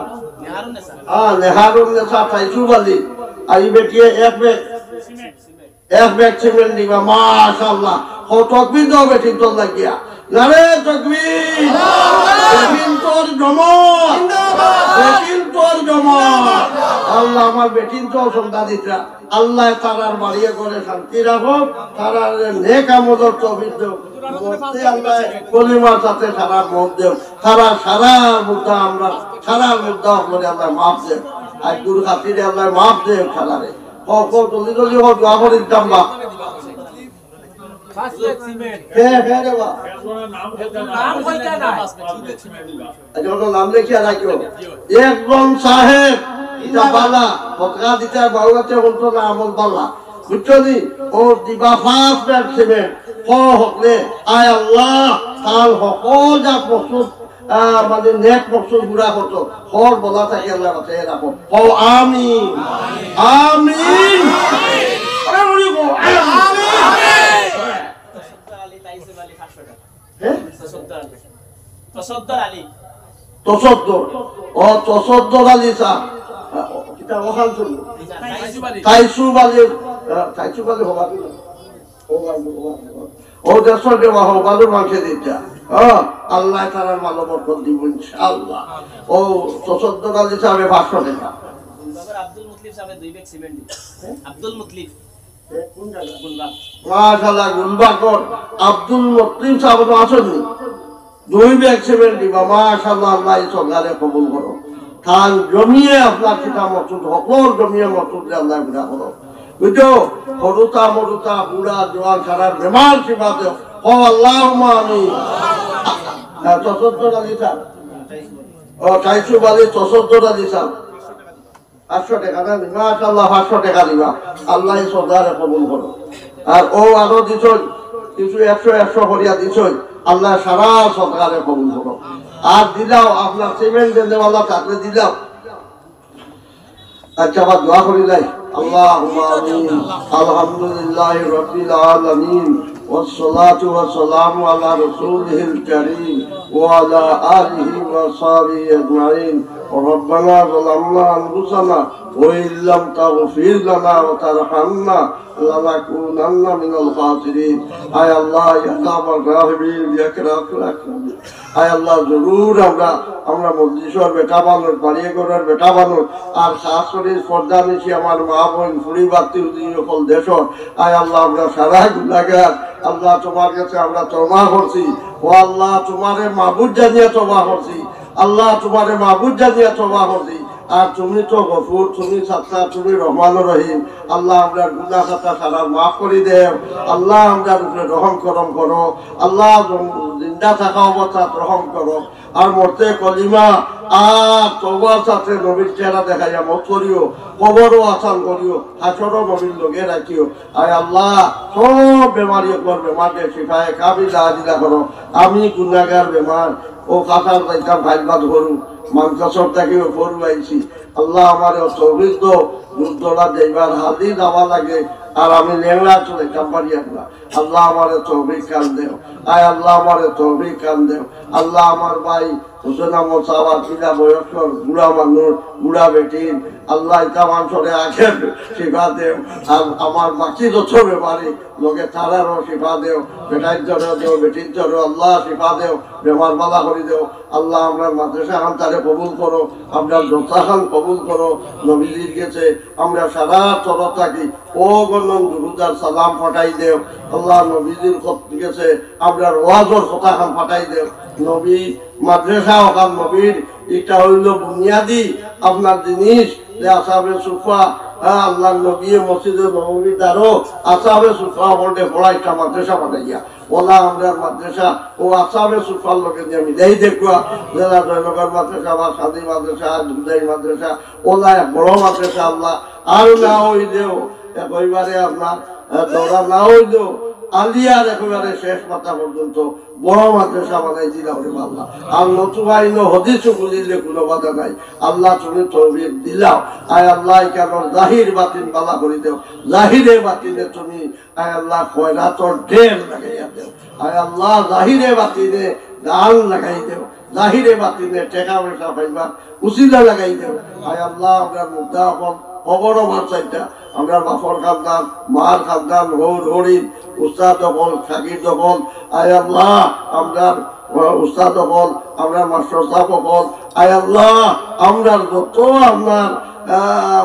S1: নেহারুন নেসা তাইসুব আলী আই বেটিয়ে এক ব্যাগ সিমেন্ট দিবা মাশাআল্লাহ। ও তকবীর দাও বেটিন তোর লাগিয়া, নারে তকবীর। বেটিন তোর জমত, বেটিন তোর জমত। আল্লাহ আমার বেটিন তো সন্তানিরা আল্লাহ তারার বাড়িয়ে করে শান্তি রাখো, তারার নেক আমলের তৌফিক দাও। মরতে আল্লাহ কলিমার সাথে সারা মত দেও, সারা মুদ্দা আমরা সারা মুদ্দা করে আল্লাহ মাফ দেও। আর গুরু খাতিরে আল্লাহ মাফ দেও সারারে। জলদি জলদি হোক দোয়া করে দিতাম বা নাম লেখিয়া রাখিও। একজন সাহেব ইটা বালা পতকা দিতে বাউলাতে বলতো না আমল বালা বুঝছনি। ও দিবা 5 ব্যাগ সিমেন্ট হকলে আয় আল্লাহ তার সকল যা প্রস্তুত মানে নেক মকসুদ গুড়া করতো হর বলা থাকে আল্লাহ বাঁচাই রাখো। ও আমিন আমিন। তসদ্দর আলী সাহ তাইসুব আলী হবা ও দেশের দেওয়া হোক আলুর মাংসে দিতে আল্লাহ তারার মালো বরকত দিব ইনশাআল্লাহ। ও তসদ্দর আলী সাহেব 500 টাকা।
S3: আব্দুল মুতলিফ সাহেব 2 ব্যাগ সিমেন্ট দিন। আব্দুল মুতলিফ
S1: কোন জায়গা? গুলবাগ। মাশাআল্লাহ গুলবাগর আব্দুল মুতলিফ সাহেব তো আসেননি, 2 ব্যাগ সিমেন্ট দিবা মাশাআল্লাহ। আল্লাহ এই সরকারে কবুল করো। খান জমিয়ে আপনার কিতাব মকসুদ হকর জমিয়ে মকসুদ আল্লাহ গুণা করো। বুঝছো হরুতা মরুতা বুড়া জোয়ান সারা বেমার সেবা দেও। ও আল্লাহুম্মা আমিন। তসদ্দর আলী সাহেব ও তাইসুব আলী তসদ্দর আলী সাহেব 500 টাকা না মাশাআল্লাহ। 500 টাকা দিবা আল্লাহ এই সরকারে কবুল করো। আর ও আরো দিছই কিছু 100 করিয়া দিছই আল্লাহ সারা সরকারে কবুল করো। আর দিলাও আপনার সিমেন্ট দেওয়ালা থাকলে দিলাও। আচ্ছা আবার দোয়া করি নাই। আল্লাহুম্মা আমিন। আলহামদুলিল্লাহি রাব্বিল আলামিন والصلاة والسلام على رسوله الكريم وعلى آله وصحبه أجمعين. ربنا ظلمنا أنفسنا وإن لم تغفر لنا وترحمنا لنكونن من الخاسرين. আয় আল্লাহ ইয়া আরহামার রাহিমিন ইয়া আকরামুল আকরামিন। আয় আল্লাহ জরুর আমরা মজলিসের বেটা বানুর বাড়িয়ে করার বেটা বানুর আর খাস করে শ্রদ্ধা নিছি আমার মা বোন ফুড়ি বাতি সকল দেশ। আয় আল্লাহ আমরা সারা গুনাহগার আল্লাহ তোমার কাছে আমরা তওবা করছি। ও আল্লাহ তোমারে মাবুদ জানিয়ে তওবা করছি। আল্লাহ তোমারে মাবুদ জানিয়ে তওবা করছি। আর তুমি তো গফুর, তুমি সাত্তার, তুমি রহমান রহিম। আল্লাহ আমরা গুনাহ খাতা সারা মাফ করে দেও। আল্লাহ আমরা উপরে রহম করম করো। আল্লাহ জিন্দা থাকা অবস্থা রহম করো। আর মরতে কলিমা আর তওবার সাথে নবীর চেহারা দেখাইয়া মত করিও, কবরও আসান করিও, হাসরও নবীর লগে রাখিও। আয় আল্লাহ সব বেমারি বেমারকে শিফায়ে কাবিলা আজিলা করো। আমি গুনাহগার বেমার ও কাঁচার যাইতাম ভাইবাদ করু মানকাসর থেকে পড়ুয়াইছি। আল্লাহ আমার তৌফিক দাও। দুধলা যাইবার হাদি যাওয়া লাগে আর আমি লেংড়া চলে কাম্পারি আল্লাহ। আল্লাহ আমার তৌফিক কান দেও। আয় আল্লাহ আমার তৌফিক কান দেও। আল্লাহ আমার ভাই হুসেন আহমদ সাহাবা পিলা বয়স্কর বুড়া মানুষ বুড়া বেটিন আল্লাহ এটা মানুষরে আগে শিফা দেও আর আমার বাকি যত ব্যাপারে লোকে তারারও শিফা দেও বেটার জন্য দেও বেটির জন্য আল্লাহ শিফা দেও বেমার বালা করে দেও আল্লাহ আমরা মাদ্রাসা খান তারে কবুল করো আমরা দোসা খান কবুল করো নবীজির গেছে আমরা সারা তরফ থাকি ও গণন দুরুদার সালাম পাঠাই দেও আল্লাহ নবীজির গেছে আমরা ওয়াজর কথা খান পাঠাই দেও নবী মাদ্রাসা ওখান নবীর এটা হইল বুনিয়াদি আপনার জিনিস যে আসাবে সুফা আল্লাহ নবী মসজিদে নবী দ্বারো আসাবে সুফা বলতে পড়াইটা মাদ্রাসা বানাইয়া ওলা আমরা মাদ্রাসা ও আসাবে সুফার লোকে যে আমি দেই দেখুয়া জেলা জয়নগর মাদ্রাসা বা সাদি মাদ্রাসা দুদাই মাদ্রাসা ওলা বড় মাদ্রাসা আল্লাহ আর না হইলেও একেবারে আপনার দৌড়া না হইলেও আলিয়ার একেবারে শেষ মাথা পর্যন্ত বড় মাদ্রাসা বানাই দিলাম রে আল্লাহ আর নতুন আইন হদিস বুঝিলে কোনো বাধা নাই আল্লাহ তুমি তৌফিক দিলাও আয় আল্লাহ কেন জাহির বাতিন বালা করে দেও জাহিরে বাতিনে তুমি আয় আল্লাহ খয়রাতর ঢের লাগাইয়া দেও আয় আল্লাহ জাহিরে বাতিনে গান লাগাই দেও জাহিরে বাতিনে টেকা পয়সা পাইবা উচিলা লাগাই দেও আয় আল্লাহ আমরা মুদ্রা খবর আমার চাইটা আমরা বাপর খানদান মার খানদান হরিণ উস্তাদ দখল শাকির দখল আয় আল্লাহ আমরা উস্তাদ দখল আমরা মাস্টার সাহেব দখল আয় আল্লাহ আমরা যত আপনার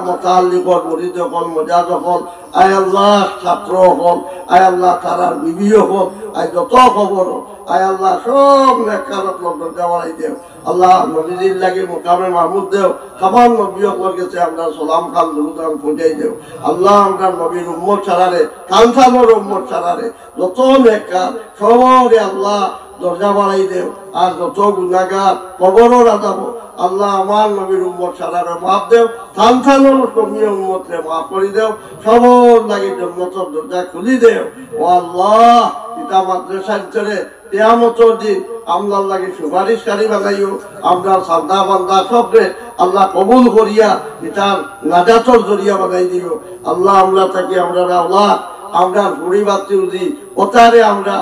S1: মোতাল্লিকর মুরিদ দখল মজা দখল আয় আল্লাহ ছাত্র হল আয় আল্লাহ তারার বিবি হল আয় যত খবর আয় আল্লাহ সব নেকারত লোক দেওয়াই দেও আল্লাহ নবীজির লাগে মোকামে মাহমুদ দেও কামান নবী হকর গেছে আমরা সালাম খান দুরুদান পৌঁছাই দেও আল্লাহ আমরা নবীর উম্মত ছাড়ারে কানসানোর উম্মত ছাড়ারে যত নেকার সবরে আল্লাহ দরজা বাড়াই দেও আর যত গুনাহগার কবরও রাজাবো আল্লাহ আমার নবীর উম্মত ছাড়ারে মাফ দেও কানসানোর কমি উম্মতরে মাফ করে দেও সবর লাগে জন্নতর দরজা খুলি দেও ও আল্লাহ পিতা মাদ্রাসার ভিতরে কিয়ামতের দিন আমরার লাগে সুপারিশকারী বানাইও আমরা সাদা বান্দা সবরে আল্লাহ কবুল করিয়া পিতার নাজাতর জরিয়া বানাই দিও আল্লাহ আমরা থাকি আমরা আওলাদ আমরা পরিবার চৌধুরী ওতারে আমরা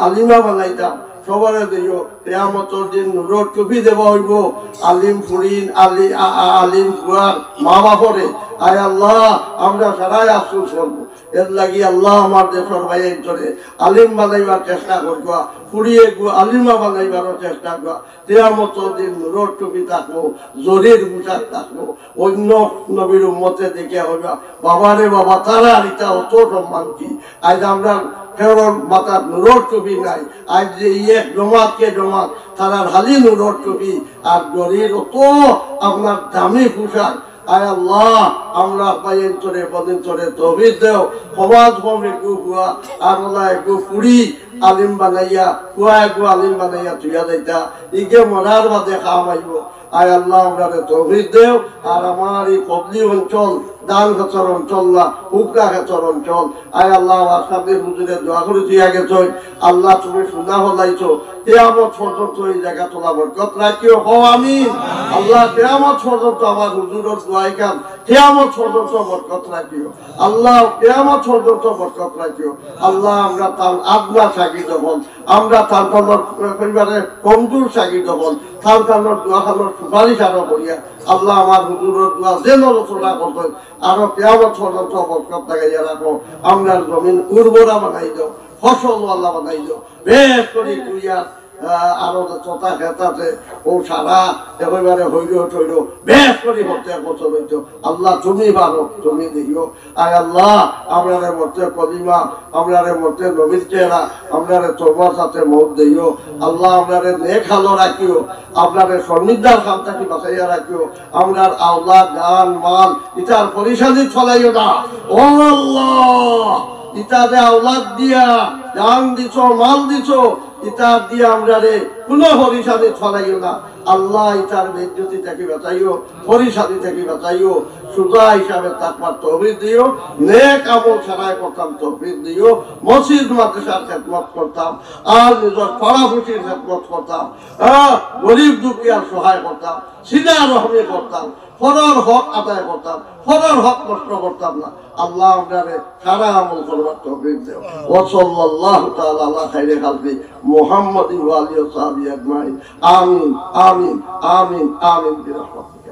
S1: আলিমা বানাইতাম সবারে দিও কিয়ামতের দিন নূরের টুপি দেওয়া হইব আলিম ফুরিন আলিম ফুয়ার মা বাপরে আয় আল্লাহ আমরা সারাই আফসোস করবো এর লাগি আল্লাহ আমার দেশের বাইরে চলে আলিম বানাইবার চেষ্টা করবা ফুরিয়ে গো আলিমা বানাইবারও চেষ্টা করবা কিয়ামতের দিন নূরের টুপি থাকবো জরির পোশাক থাকবো অন্য নবীর উম্মতে দেখে হইবা বাবারে বাবা তারা এটা অত সম্মান কি আজ আমরা ফেরন মাথার নূরের টুপি নাই আজ যে জমাতকে জমাত তারার হালি নূরের টুপি আর জরির অত আপনার দামি পোশাক আয় আল্লাহ আমরা পাইন চরে বদিন চরে তৌফিক দেও সমাজ ভূমি গুয়া আর ওলা একটু পুরি আলিম বানাইয়া কুয়া একটু আলিম বানাইয়া তুইয়া যাইতা ইকে মরার বাদে খাম আইব আয় আল্লাহ আমরা তৌফিক দেও আর আমার এই কবলি অঞ্চল দান খেতর অঞ্চল না হুকরা খেতর অঞ্চল আয় আল্লাহ আসাদের হুজুরের দোয়া করে তুইয়া গেছ আল্লাহ তুমি সুন্দর হলাইছো কিয়ামত পর্যন্ত এই জায়গা তোলা বরকত রাখিও হও আমিন আল্লাহ কিয়ামত পর্যন্ত আমার হুজুরের দোয়াই কান কিয়ামত পর্যন্ত বরকত রাখিও আল্লাহ কিয়ামত পর্যন্ত বরকত রাখিও আল্লাহ আমরা তার আদনা সাকিদ হল আমরা তার পরিবারের কমজোর সাকিদ হল তার কারণের দোয়া খানোর সুপারিশ আরো করিয়া আল্লাহ আমার হুজুরের দোয়া যে নরচনা করতেন আরো কিয়ামত পর্যন্ত বরকত লাগাইয়া রাখো আমরা জমিন উর্বরা বানাই দাও ফসল আল্লাহ বানাই দাও বেশ করে তুইয়া আরো চতা খেতাছে ও সারা একেবারে হইল টইল বেশ করে হতে বছর হইত আল্লাহ তুমি পারো তুমি দেখিও আয় আল্লাহ আমরা মধ্যে কলিমা আমরা মধ্যে নবীর চেহারা আমরা তোবার সাথে মত দিও আল্লাহ আমরা নেক হালো রাখিও আপনার সন্নিধান খান থাকি বাঁচাইয়া রাখিও আমরা আওলাদ গান মাল ইটার পরিশাদি ছলাইও না ও আল্লাহ ইটারে আওলাদ দিয়া গান দিছ মাল দিছ ইতার দিয়ে আমরা রে কোনো হরিসাদি ছড়াইও না আল্লাহ ইতার বেজ্জতি থেকে বাঁচাইও হরিসাদি থেকে বাঁচাইও সুজা হিসাবে তাকবার তৌফিক দিও নেক আমল ছাড়াই করতাম তৌফিক দিও মসজিদ মাদ্রাসার খেদমত করতাম আর নিজের পাড়াপুষির খেদমত করতাম গরিব দুঃখীর সহায় করতাম সিধা রহমি করতাম ফরর হক আদায় করতাম ফরর হক নষ্ট করতাম না আল্লাহ আমাদের সারা আমল করবার তৌফিক দেও ওয়া সাল্লাল্লাহু তাআলা আলা খাইরি খালকি মুহাম্মাদিন ওয়া আলিহি ওয়া সাহবিহি আজমাইন আমিন আমিন আমিন আমিন বিরহমাতিহি